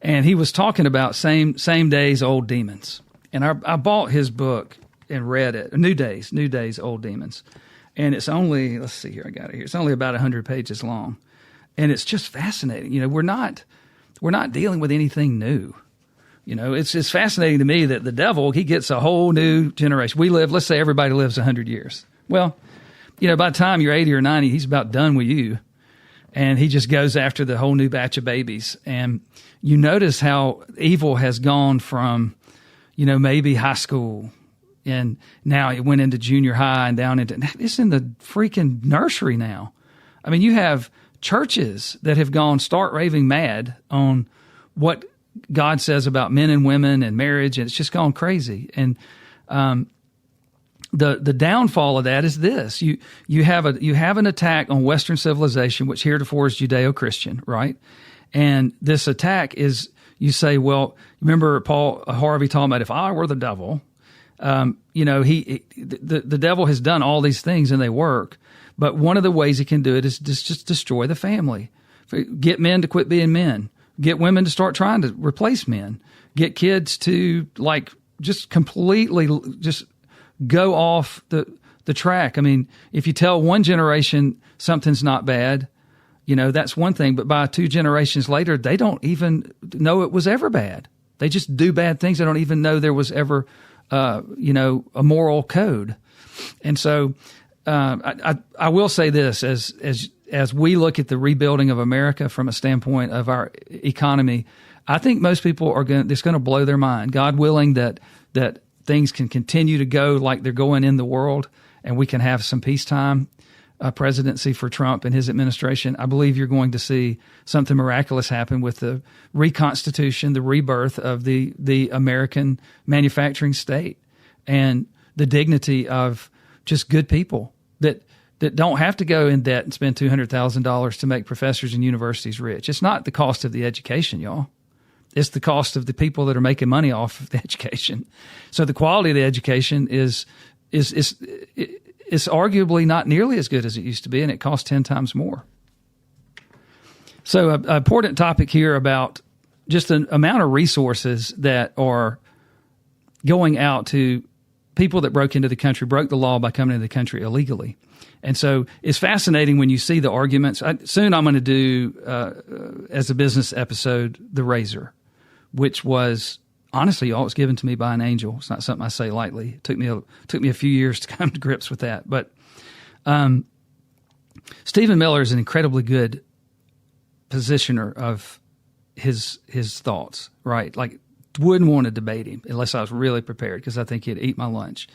and he was talking about same days, old demons. And I bought his book and read it. New Days, Old Demons, and it's only, let's see here, I got it here. It's only about 100 pages long, and it's just fascinating. We're not dealing with anything new. It's fascinating to me that the devil, he gets a whole new generation. Let's say everybody lives 100 years. Well, by the time you're 80 or 90, he's about done with you. And he just goes after the whole new batch of babies. And you notice how evil has gone from, maybe high school, and now it went into junior high and down into, it's in the freaking nursery now. I mean, you have churches that have gone stark raving mad on what God says about men and women and marriage, and it's just gone crazy. And the downfall of that is this: you have an attack on Western civilization, which heretofore is Judeo-Christian, right? And this attack is, you say, well, remember Paul Harvey talking about, if I were the devil, the devil has done all these things and they work, but one of the ways he can do it is just destroy the family, get men to quit being men. Get women to start trying to replace men. Get kids to just completely just go off the track. I mean, if you tell one generation something's not bad, that's one thing. But by 2 generations later, they don't even know it was ever bad. They just do bad things. They don't even know there was ever, a moral code. And so I will say this as we look at the rebuilding of America from a standpoint of our economy, I think most people it's going to blow their mind. God willing that things can continue to go like they're going in the world, and we can have some peacetime presidency for Trump and his administration. I believe you're going to see something miraculous happen with the reconstitution, the rebirth of the American manufacturing state, and the dignity of just good people that don't have to go in debt and spend $200,000 to make professors and universities rich. It's not the cost of the education, y'all. It's the cost of the people that are making money off of the education. So the quality of the education is arguably not nearly as good as it used to be, and it costs 10 times more. So an important topic here about just the amount of resources that are going out to people that broke the law by coming into the country illegally. And so it's fascinating when you see the arguments. Soon I'm going to do, as a business episode, The Razor, which was, honestly, y'all, it was given to me by an angel. It's not something I say lightly. It took me a few years to come to grips with that. But Stephen Miller is an incredibly good positioner of his thoughts, right? Like, wouldn't want to debate him unless I was really prepared, because I think he'd eat my lunch.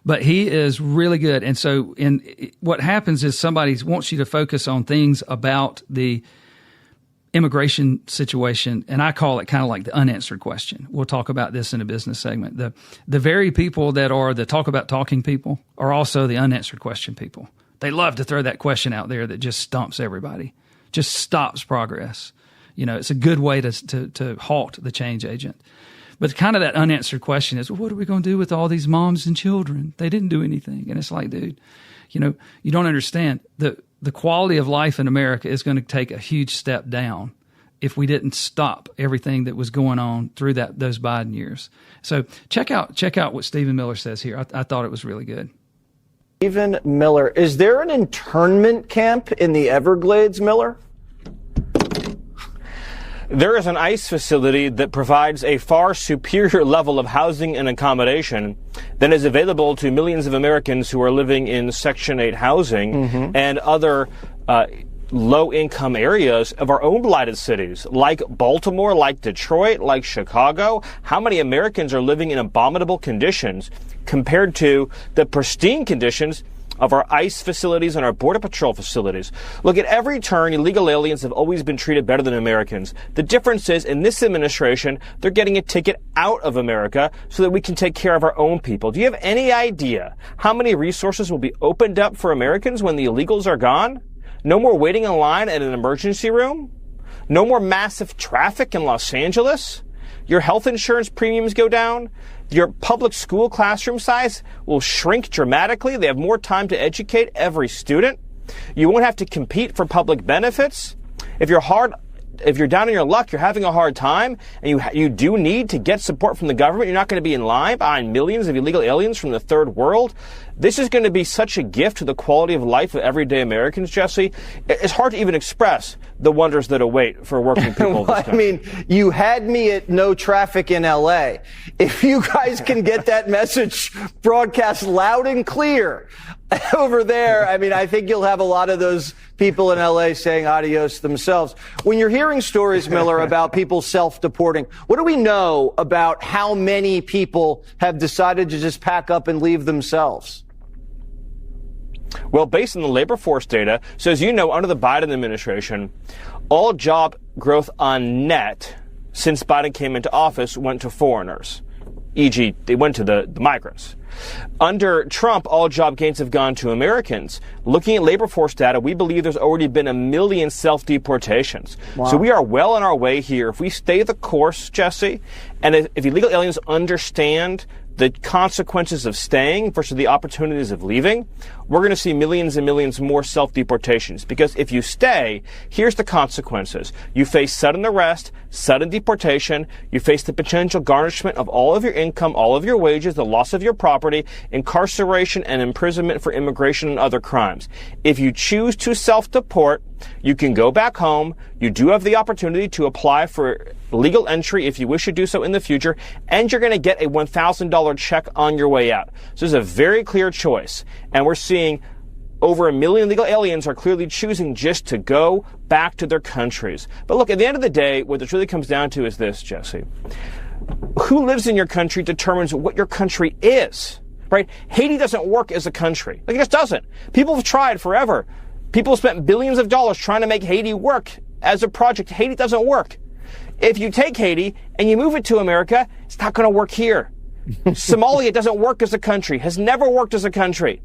But he is really good. And so what happens is somebody wants you to focus on things about the immigration situation, and I call it kind of like the unanswered question. We'll talk about this in a business segment. The very people that are the talk about talking people are also the unanswered question people. They love to throw that question out there that just stumps everybody, just stops progress. It's a good way to halt the change agent. But kind of that unanswered question is, well, what are we going to do with all these moms and children? They didn't do anything. And it's like, dude, you don't understand. The quality of life in America is going to take a huge step down if we didn't stop everything that was going on through those Biden years. So check out what Stephen Miller says here. I thought it was really good. Stephen Miller, is there an internment camp in the Everglades, Miller? There is an ICE facility that provides a far superior level of housing and accommodation than is available to millions of Americans who are living in Section 8 housing and other low-income areas of our own blighted cities, like Baltimore, like Detroit, like Chicago. How many Americans are living in abominable conditions compared to the pristine conditions of our ICE facilities and our Border Patrol facilities? Look, at every turn, illegal aliens have always been treated better than Americans. The difference is, in this administration, they're getting a ticket out of America so that we can take care of our own people. Do you have any idea how many resources will be opened up for Americans when the illegals are gone? No more waiting in line at an emergency room? No more massive traffic in Los Angeles? Your health insurance premiums go down? Your public school classroom size will shrink dramatically. They have more time to educate every student. You won't have to compete for public benefits. If you're down in your luck, you're having a hard time, and you do need to get support from the government, you're not going to be in line behind millions of illegal aliens from the third world. This is going to be such a gift to the quality of life of everyday Americans, Jesse. It's hard to even express the wonders that await for working people. Well, I mean, you had me at no traffic in L.A. If you guys can get that message broadcast loud and clear over there, I mean, I think you'll have a lot of those people in L.A. saying adios themselves. When you're hearing stories, Miller, about people self-deporting, what do we know about how many people have decided to just pack up and leave themselves? Well, based on the labor force data, so as you know, under the Biden administration, all job growth on net since Biden came into office went to foreigners, e.g., they went to the migrants. Under Trump, all job gains have gone to Americans. Looking at labor force data, we believe there's already been 1 million self-deportations. Wow. So we are well on our way here. If we stay the course, Jesse, and if illegal aliens understand the consequences of staying versus the opportunities of leaving, we're going to see millions and millions more self-deportations. Because if you stay, here's the consequences. You face sudden arrest, sudden deportation. You face the potential garnishment of all of your income, all of your wages, the loss of your property, incarceration and imprisonment for immigration and other crimes. If you choose to self-deport, you can go back home. You do have the opportunity to apply for legal entry if you wish to do so in the future, and you're going to get a $1,000 check on your way out. So this is a very clear choice, and we're seeing over 1 million illegal aliens are clearly choosing just to go back to their countries. But look, at the end of the day, what this really comes down to is this, Jesse. Who lives in your country determines what your country is, right? Haiti doesn't work as a country. Like, it just doesn't. People have tried forever. People have spent billions of dollars trying to make Haiti work as a project. Haiti doesn't work. If you take Haiti and you move it to America, it's not going to work here. Somalia doesn't work as a country, has never worked as a country.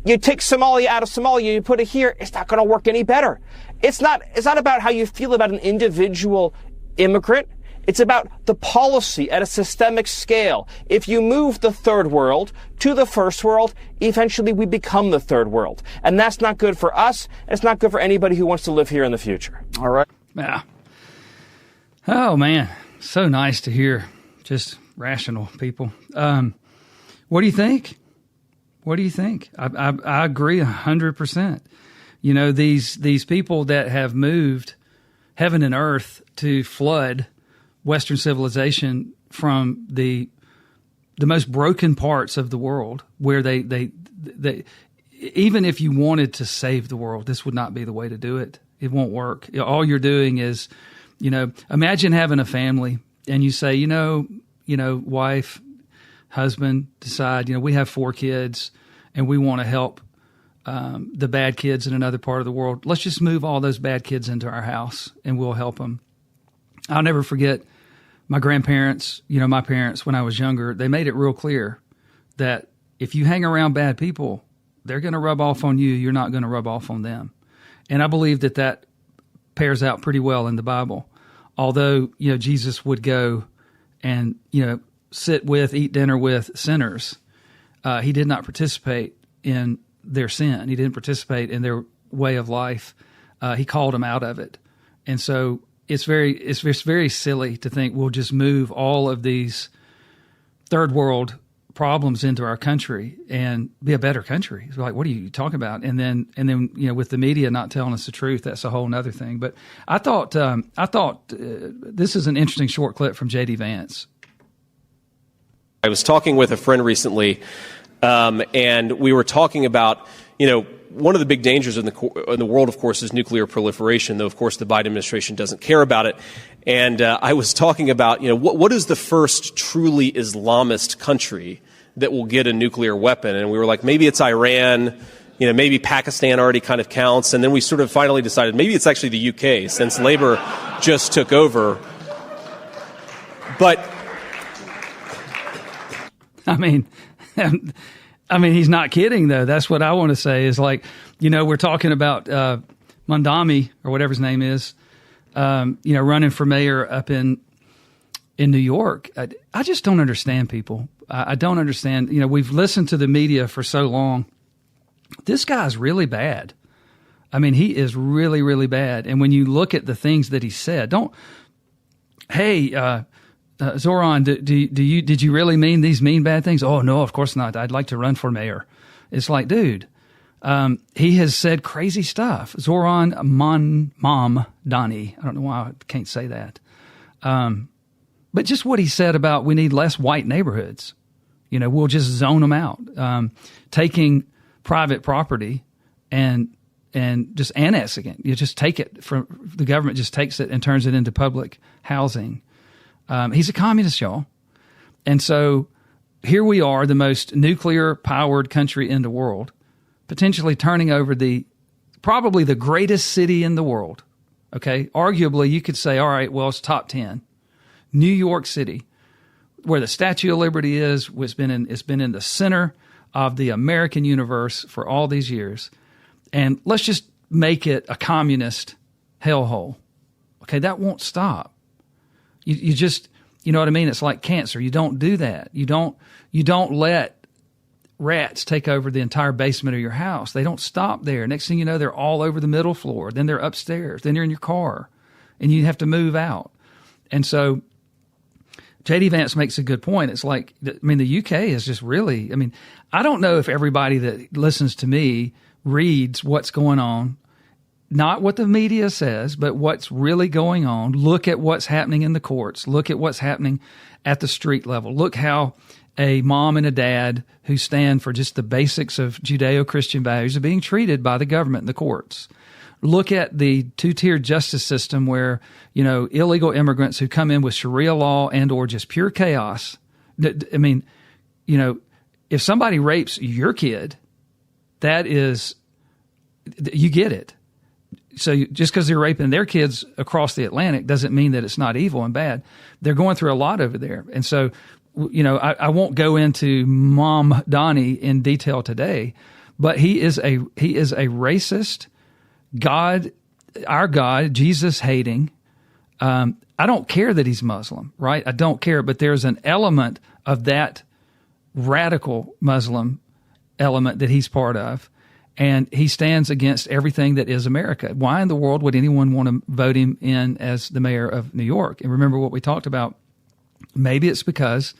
You take Somalia out of Somalia, you put it here, it's not going to work any better. It's not about how you feel about an individual immigrant. It's about the policy at a systemic scale. If you move the third world to the first world, eventually we become the third world. And that's not good for us, and it's not good for anybody who wants to live here in the future. All right. Yeah. Oh, man. So nice to hear just rational people. What do you think? What do you think? I agree 100%. You know, these people that have moved heaven and earth to flood Western civilization from the most broken parts of the world, where they even if you wanted to save the world, this would not be the way to do it. It won't work. All you're doing is, imagine having a family and you say, wife, husband, decide, we have 4 kids and we want to help the bad kids in another part of the world. Let's just move all those bad kids into our house and we'll help them. I'll never forget my grandparents, my parents, when I was younger, they made it real clear that if you hang around bad people, they're going to rub off on you. You're not going to rub off on them. And I believe that pairs out pretty well in the Bible. Although, Jesus would go and, eat dinner with sinners. He did not participate in their sin. He didn't participate in their way of life. He called them out of it. And so it's very silly to think we'll just move all of these third world problems into our country and be a better country. It's like, what are you talking about? And then with the media not telling us the truth, that's a whole other thing. But I thought this is an interesting short clip from J.D. Vance. I was talking with a friend recently, and we were talking about, one of the big dangers in the world, of course, is nuclear proliferation, though, of course, the Biden administration doesn't care about it. And I was talking about, what is the first truly Islamist country that will get a nuclear weapon? And we were like, maybe it's Iran, maybe Pakistan already kind of counts. And then we sort of finally decided maybe it's actually the UK, since Labour just took over. But I mean, he's not kidding, though. That's what I want to say is like, we're talking about Mondami or whatever his name is, running for mayor up in New York. I just don't understand people. I don't understand. We've listened to the media for so long. This guy's really bad. I mean, he is really, really bad. And when you look at the things that he said, Zoran, did you really mean these mean bad things? Oh, no, of course not. I'd like to run for mayor. It's like, dude, he has said crazy stuff. Zoran Mamdani. I don't know why I can't say that. But just what he said about we need less white neighborhoods. We'll just zone them out. Taking private property and just annexing it. You just take it from the government, just takes it and turns it into public housing. He's a communist, y'all. And so here we are, the most nuclear-powered country in the world, potentially turning over probably the greatest city in the world. Okay? Arguably, you could say, all right, well, it's top 10. New York City, where the Statue of Liberty is, it's been in the center of the American universe for all these years. And let's just make it a communist hellhole. Okay, that won't stop. You just, you know what I mean? It's like cancer. You don't do that. You don't let rats take over the entire basement of your house. They don't stop there. Next thing you know, they're all over the middle floor. Then they're upstairs. Then they're in your car. And you have to move out. And so J.D. Vance makes a good point. It's like, the UK is just really, I don't know if everybody that listens to me reads what's going on. Not what the media says, but what's really going on. Look at what's happening in the courts. Look at what's happening at the street level. Look how a mom and a dad who stand for just the basics of Judeo-Christian values are being treated by the government and the courts. Look at the two-tiered justice system where, illegal immigrants who come in with Sharia law and or just pure chaos. If somebody rapes your kid, that is, you get it. So just because they're raping their kids across the Atlantic doesn't mean that it's not evil and bad. They're going through a lot over there. And so, I won't go into Mom Donnie in detail today, but he is a racist, our God, Jesus hating. I don't care that he's Muslim, right? I don't care, but there's an element of that radical Muslim element that he's part of. And he stands against everything that is America. Why in the world would anyone want to vote him in as the mayor of New York? And remember what we talked about. Maybe it's because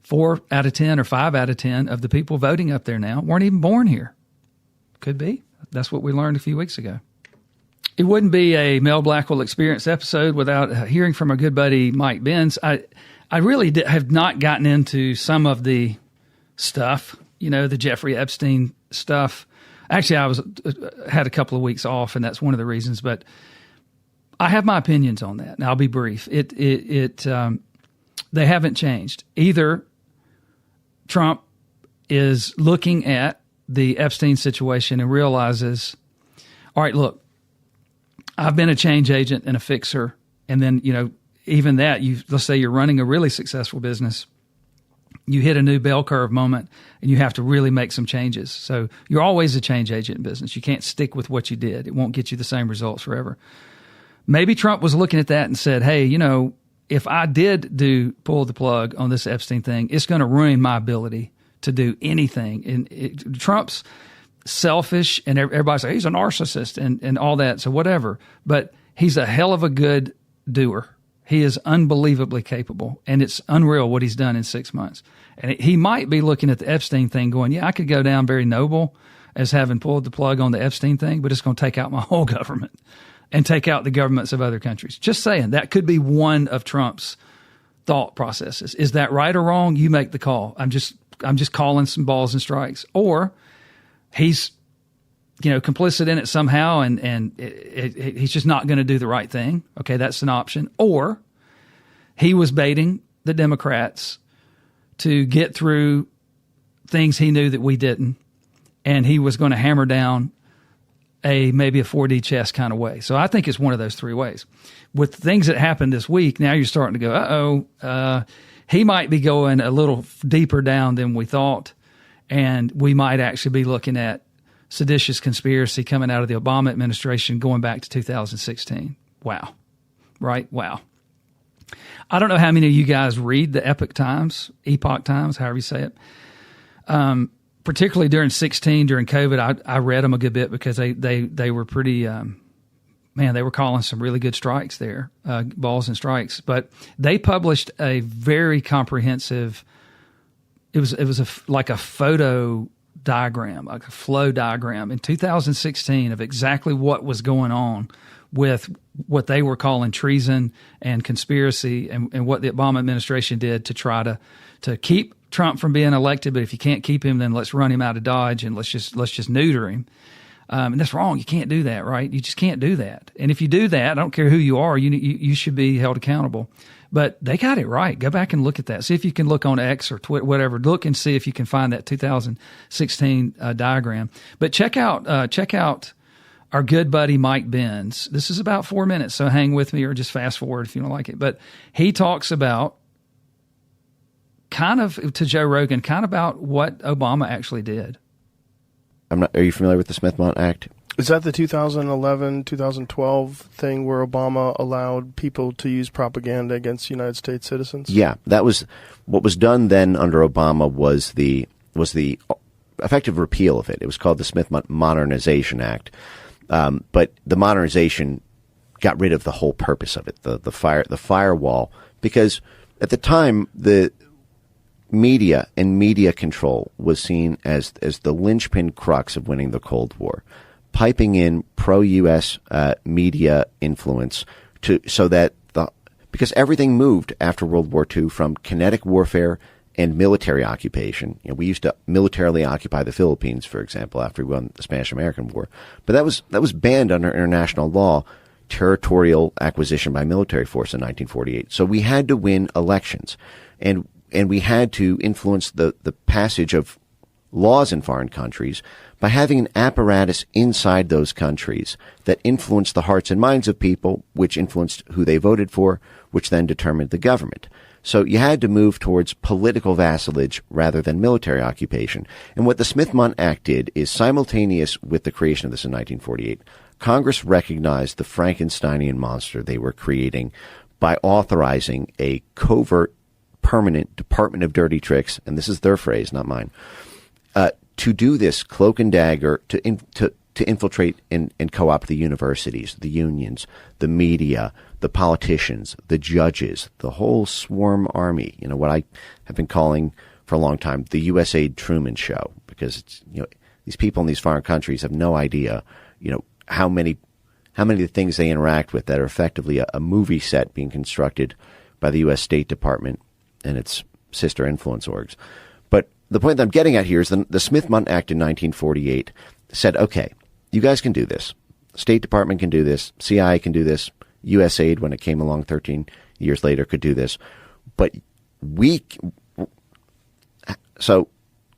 4 out of 10 or 5 out of 10 of the people voting up there now weren't even born here. Could be. That's what we learned a few weeks ago. It wouldn't be a Mel Blackwell Experience episode without hearing from our good buddy Mike Benz. I really have not gotten into some of the stuff, the Jeffrey Epstein stuff. Actually, I had a couple of weeks off, and that's one of the reasons. But I have my opinions on that, and I'll be brief. They haven't changed. Either Trump is looking at the Epstein situation and realizes, all right, look, I've been a change agent and a fixer, and then even that, let's say you're running a really successful business. You hit a new bell curve moment and you have to really make some changes. So you're always a change agent in business. You can't stick with what you did. It won't get you the same results forever. Maybe Trump was looking at that and said, hey, if I did pull the plug on this Epstein thing, it's going to ruin my ability to do anything. And Trump's selfish and everybody's like, he's a narcissist and all that. So whatever. But he's a hell of a good doer. He is unbelievably capable, and it's unreal what he's done in 6 months. And he might be looking at the Epstein thing going, yeah, I could go down very noble as having pulled the plug on the Epstein thing, but it's going to take out my whole government and take out the governments of other countries. Just saying, that could be one of Trump's thought processes. Is that right or wrong? You make the call. I'm just calling some balls and strikes. Or he's complicit in it somehow, and he's just not going to do the right thing. Okay, that's an option. Or he was baiting the Democrats to get through things he knew that we didn't, and he was going to hammer down maybe a 4D chess kind of way. So I think it's one of those three ways. With things that happened this week, now you're starting to go, he might be going a little deeper down than we thought, and we might actually be looking at seditious conspiracy coming out of the Obama administration going back to 2016. Wow. Right? Wow. I don't know how many of you guys read the Epoch Times, however you say it. Particularly during 16, during COVID, I read them a good bit because they were pretty, they were calling some really good strikes there, balls and strikes. But they published a very comprehensive, it was like a photo diagram, like a flow diagram in 2016 of exactly what was going on with what they were calling treason and conspiracy, and what the Obama administration did to try to keep Trump from being elected. But if you can't keep him, then let's run him out of Dodge and let's just neuter him. And that's wrong. You can't do that, right? You just can't do that. And if you do that, I don't care who you are, you should be held accountable. But they got it right. Go back and look at that. See if you can look on X or Twitter, whatever. Look and see if you can find that 2016 diagram. But check out our good buddy Mike Benz. This is about 4 minutes, so hang with me or just fast forward if you don't like it. But he talks about to Joe Rogan, about what Obama actually did. Are you familiar with the Smith-Mundt Act? Is that the 2011, 2012 thing where Obama allowed people to use propaganda against United States citizens? Yeah, that was what was done then under Obama was the effective repeal of it. It was called the Smith-Mundt Modernization Act. But the modernization got rid of the whole purpose of it, the firewall, because at the time the media and media control was seen as the linchpin crux of winning the Cold War, piping in pro-U.S. Media influence because everything moved after World War II from kinetic warfare and military occupation. We used to militarily occupy the Philippines, for example, after we won the Spanish-American War. But that was banned under international law, territorial acquisition by military force in 1948. So we had to win elections, and we had to influence the passage of laws in foreign countries by having an apparatus inside those countries that influenced the hearts and minds of people, which influenced who they voted for, which then determined the government. So you had to move towards political vassalage rather than military occupation. And what the Smith-Mundt Act did is, simultaneous with the creation of this in 1948, Congress recognized the Frankensteinian monster they were creating by authorizing a covert, permanent Department of Dirty Tricks, and this is their phrase, not mine, to do this cloak and dagger, to infiltrate and co-opt the universities, the unions, the media, the politicians, the judges, the whole swarm army. What I have been calling for a long time the USAID Truman Show, because it's, these people in these foreign countries have no idea, how many of the things they interact with that are effectively a movie set being constructed by the U.S. State Department and its sister influence orgs. But the point that I'm getting at here is the Smith-Mundt Act in 1948 said, okay, you guys can do this. State Department can do this. CIA can do this. USAID, when it came along 13 years later, could do this. But so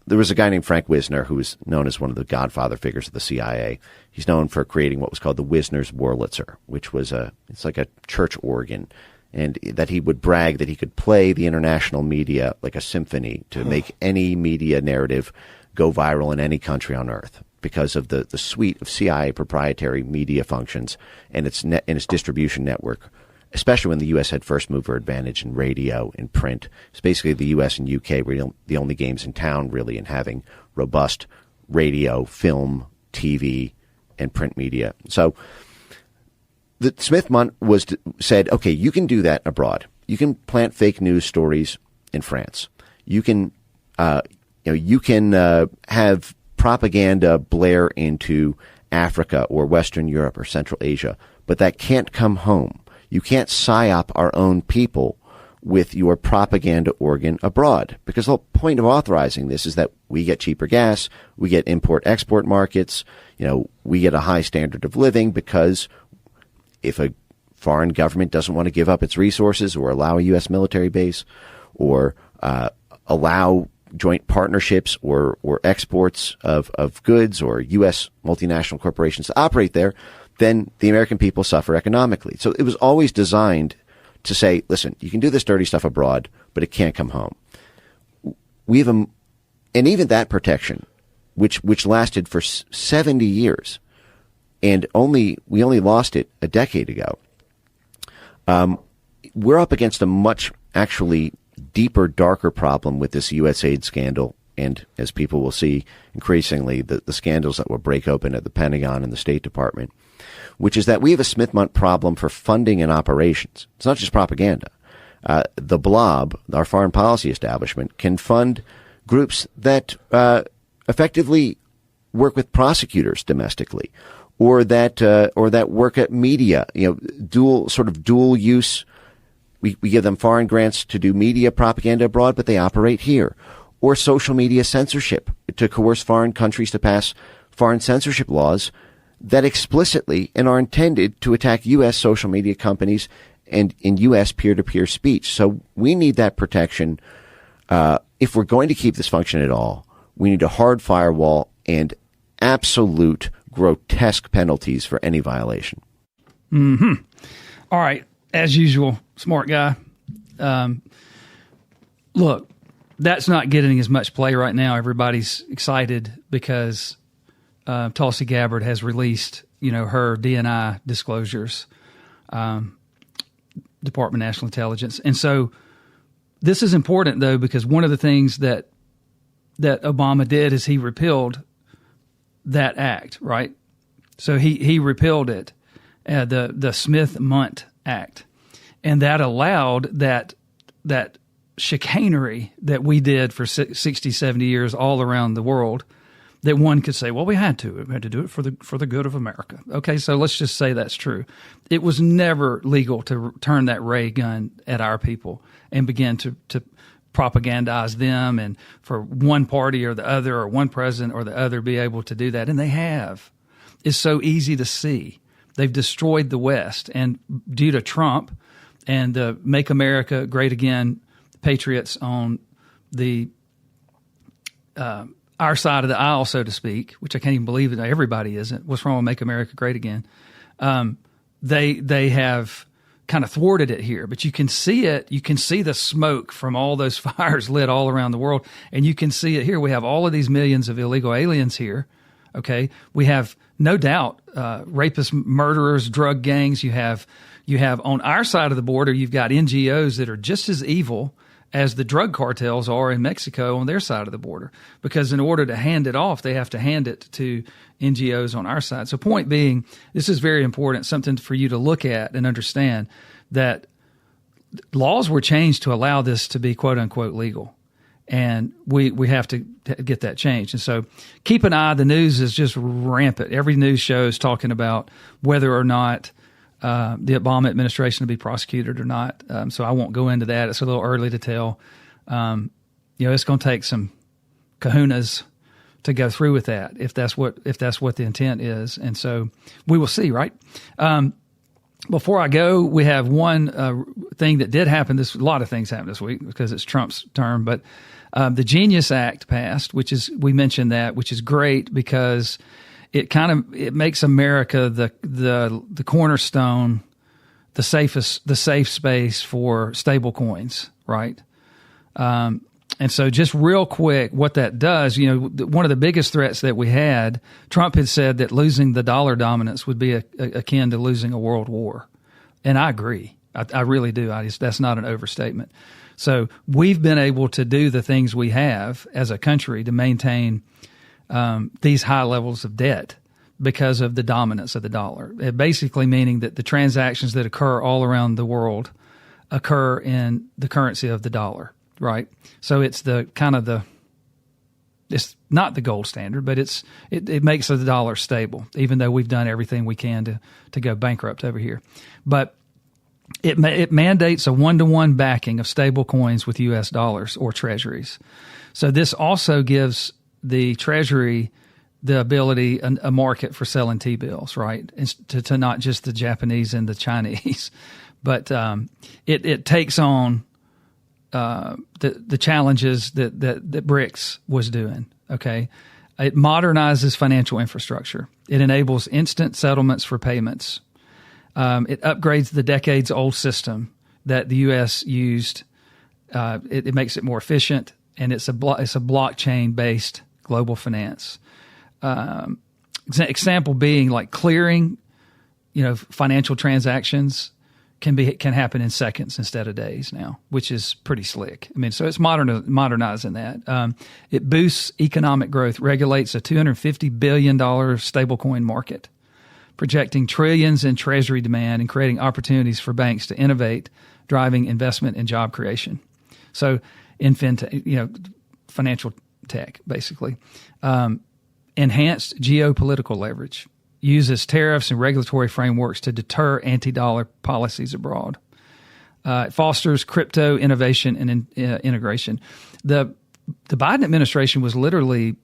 there was a guy named Frank Wisner who was known as one of the godfather figures of the CIA. He's known for creating what was called the Wisner's Wurlitzer, which was it's like a church organ, and that he would brag that he could play the international media like a symphony to make any media narrative go viral in any country on earth, because of the suite of CIA proprietary media functions and its distribution network, especially when the U.S. had first mover advantage in radio and print. It's basically the U.S. and U.K. were the only games in town, really, in having robust radio, film, TV, and print media. So the Smith-Mundt said, okay, you can do that abroad. You can plant fake news stories in France. You can have propaganda blare into Africa or Western Europe or Central Asia, but that can't come home. You can't psyop our own people with your propaganda organ abroad. Because the whole point of authorizing this is that we get cheaper gas, we get import-export markets, we get a high standard of living, because if a foreign government doesn't want to give up its resources or allow a U.S. military base or allow joint partnerships or exports of goods or U.S. multinational corporations to operate there, then the American people suffer economically. So it was always designed to say, listen, you can do this dirty stuff abroad, but it can't come home. We have and even that protection, which lasted for 70 years, and we only lost it a decade ago. We're up against a much actually deeper, darker problem with this USAID scandal, and as people will see increasingly, the scandals that will break open at the Pentagon and the State Department, which is that we have a Smith-Mundt problem for funding and operations. It's not just propaganda. The blob, our foreign policy establishment, can fund groups that effectively work with prosecutors domestically, or that work at media, dual use. We give them foreign grants to do media propaganda abroad, but they operate here. Or social media censorship, to coerce foreign countries to pass foreign censorship laws that explicitly and are intended to attack U.S. social media companies and in U.S. peer-to-peer speech. So we need that protection. If we're going to keep this function at all, we need a hard firewall and absolute grotesque penalties for any violation. Mm-hmm. All right. As usual, smart guy. Look, that's not getting as much play right now. Everybody's excited because Tulsi Gabbard has released, her DNI disclosures, Department of National Intelligence. And so this is important, though, because one of the things that Obama did is he repealed that act, right? So he repealed it, the Smith-Mundt Act, and that allowed that chicanery that we did for 60, 70 years all around the world, that one could say, well, we had to do it for the good of America. Okay, so let's just say that's true. It was never legal to turn that ray gun at our people and begin to propagandize them, and for one party or the other, or one president or the other, be able to do that. And they have. It's so easy to see. They've destroyed the West. And due to Trump and the Make America Great Again patriots on the our side of the aisle, so to speak, which I can't even believe that everybody isn't. What's wrong with Make America Great Again? They have kind of thwarted it here, but you can see it. You can see the smoke from all those fires lit all around the world, and you can see it here. We have all of these millions of illegal aliens here. Okay, we have no doubt rapists, murderers, drug gangs. You have on our side of the border, you've got NGOs that are just as evil as the drug cartels are in Mexico on their side of the border, because in order to hand it off, they have to hand it to NGOs on our side. So point being, this is very important, something for you to look at and understand, that laws were changed to allow this to be quote unquote legal. And we have to get that changed. And so keep an eye. The news is just rampant. Every news show is talking about whether or not the Obama administration to be prosecuted or not. So I won't go into that. It's a little early to tell. It's going to take some kahunas to go through with that, if that's what the intent is. And so we will see, right? Before I go, we have one thing that did happen. A lot of things happened this week because it's Trump's term, but the Genius Act passed, we mentioned that, which is great because it makes America the cornerstone, the safe space for stable coins, right? And so just real quick, what that does, one of the biggest threats that we had, Trump had said that losing the dollar dominance would be akin to losing a world war. And I agree. I really do. That's not an overstatement. So we've been able to do the things we have as a country to maintain these high levels of debt because of the dominance of the dollar. It basically meaning that the transactions that occur all around the world occur in the currency of the dollar, right? So it's it's not the gold standard, but it makes the dollar stable, even though we've done everything we can to go bankrupt over here. But it mandates a 1-to-1 backing of stable coins with U.S. dollars or treasuries. So this also gives the Treasury the ability, a market for selling T-bills, right? To not just the Japanese and the Chinese, but it takes on the challenges that BRICS was doing. Okay, it modernizes financial infrastructure. It enables instant settlements for payments. It upgrades the decades-old system that the U.S. used. It makes it more efficient, and it's a blockchain-based global finance. Example being like clearing, financial transactions can happen in seconds instead of days now, which is pretty slick. I mean, so it's modernizing that. It boosts economic growth, regulates a $250 billion stablecoin market, projecting trillions in treasury demand and creating opportunities for banks to innovate, driving investment and job creation. So in fintech, financial tech, basically. Enhanced geopolitical leverage, uses tariffs and regulatory frameworks to deter anti-dollar policies abroad. It fosters crypto innovation and integration. The Biden administration was literally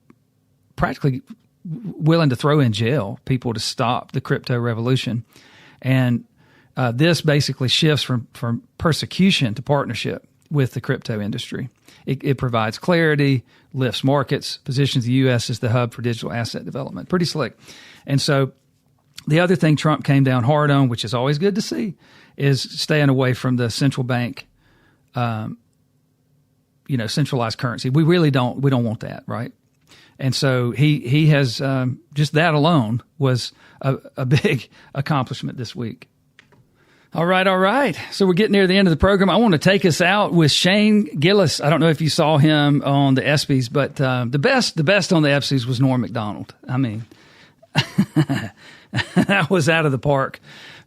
practically willing to throw in jail people to stop the crypto revolution. And this basically shifts from persecution to partnership with the crypto industry. It provides clarity, lifts markets, positions the U.S. as the hub for digital asset development. Pretty slick. And so the other thing Trump came down hard on, which is always good to see, is staying away from the central bank, centralized currency. We don't want that, right? And so he has, just that alone was a big accomplishment this week. All right. So we're getting near the end of the program. I want to take us out with Shane Gillis. I don't know if you saw him on the ESPYs, but the best on the ESPYs was Norm Macdonald. I mean, that was out of the park.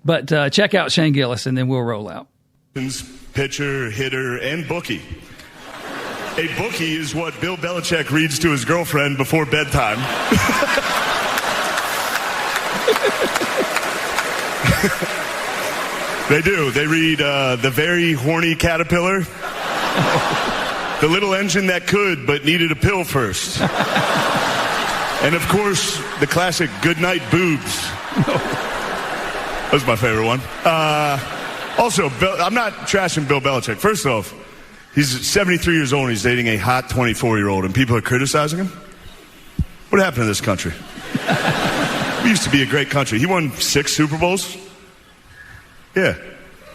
But check out Shane Gillis, and then we'll roll out. Pitcher, hitter, and bookie. A bookie is what Bill Belichick reads to his girlfriend before bedtime. They do. They read The Very Horny Caterpillar, The Little Engine That Could But Needed a Pill First, and of course, the classic Goodnight Boobs. That was my favorite one. Also, I'm not trashing Bill Belichick. First off, he's 73 years old and he's dating a hot 24-year-old, and people are criticizing him? What happened to this country? We used to be a great country. He won 6 Super Bowls. Yeah,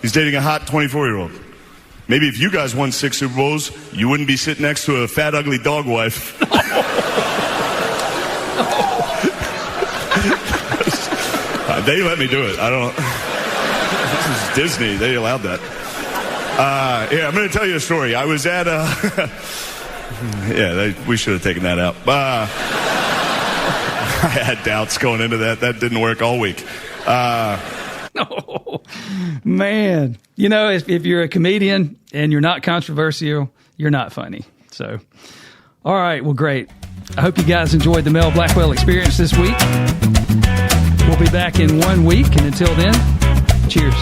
he's dating a hot 24-year-old. Maybe if you guys won 6 Super Bowls, you wouldn't be sitting next to a fat, ugly dog wife. They let me do it. I don't. This is Disney. They allowed that. I'm going to tell you a story. I was at we should have taken that out. I had doubts going into that. That didn't work all week. Oh, man. If you're a comedian and you're not controversial, you're not funny. So, all right. Well, great. I hope you guys enjoyed the Mel Blackwell Experience this week. We'll be back in 1 week. And until then, cheers.